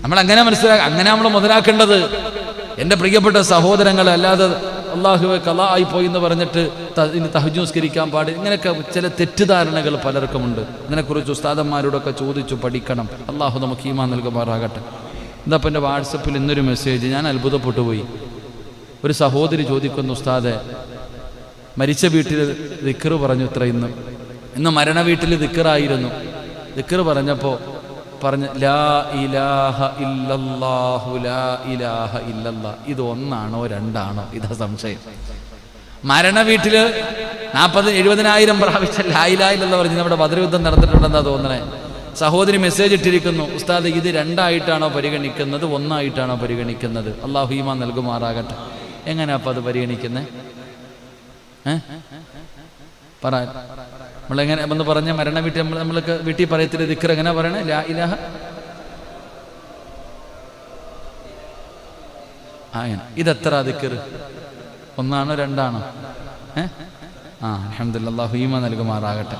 നമ്മളങ്ങനെ അങ്ങനെ നമ്മൾ മുതലാക്കേണ്ടത്. എൻ്റെ പ്രിയപ്പെട്ട സഹോദരങ്ങളെ, അല്ലാതെ അള്ളാഹുവെ ഖളാ ആയിപ്പോയി എന്ന് പറഞ്ഞിട്ട് ഇനി തഹജ്ജുദ് നിസ്കരിക്കാൻ പാടില്ല, ഇങ്ങനെയൊക്കെ ചില തെറ്റിദ്ധാരണകൾ പലർക്കുമുണ്ട്. ഇതിനെക്കുറിച്ച് ഉസ്താദന്മാരോടൊക്കെ ചോദിച്ചു പഠിക്കണം. അള്ളാഹു നമുക്ക് ഈമാൻ നൽകുമാറാകട്ടെ. എന്താ ഇപ്പം എൻ്റെ വാട്സപ്പിൽ ഇന്നൊരു മെസ്സേജ്, ഞാൻ അത്ഭുതപ്പെട്ടു പോയി. ഒരു സഹോദരി ചോദിക്കുന്നു, ഉസ്താദെ, മരിച്ച വീട്ടിൽ ദിക്ർ പറഞ്ഞു ഇത്ര, ഇന്ന് മരണ വീട്ടിൽ ദിക്റായിരുന്നു. ദിക്ർ പറഞ്ഞപ്പോൾ ലാ ഇലാഹ ഇല്ലല്ലാഹു ലാ ഇലാഹ ഇല്ലല്ലാഹ്. ഇത് 1 ആണോ 2 ആണോ? ഇതാ സംശയം. മരണ വീട്ടിൽ 70,000 പ്രാവശ്യം ലാ ഇലാഹ ഇല്ലല്ലാഹ് പറഞ്ഞ് നമ്മുടെ ബദർ യുദ്ധം നടന്നിട്ടുണ്ടെന്നാ തോന്നണേ. സഹോദരി മെസ്സേജ് ഇട്ടിരിക്കുന്നു, ഉസ്താദ് ഇത് 2 ആയിട്ടാണോ പരിഗണിക്കുന്നത്, 1 ആയിട്ടാണോ പരിഗണിക്കുന്നത്? അള്ളാഹു ഈമാൻ നൽകുമാറാകട്ടെ. എങ്ങനെയാ അപ്പം അത് പരിഗണിക്കുന്നത്? പറ. നമ്മളെങ്ങനെ ഒന്ന് പറഞ്ഞ മരണ വീട്ടിൽ നമ്മൾക്ക് വീട്ടിൽ പറയത്തില്ല ദിക്ർ എങ്ങനെ പറയണേ? ലാ ഇലാഹ. അങ്ങനെ ഇതെത്ര ദിക്ർ? 1 ആണോ 2 ആണോ? അൽഹംദുലില്ലാഹ്, അല്ലാഹു ഈമാൻ നൽകുമാറാകട്ടെ.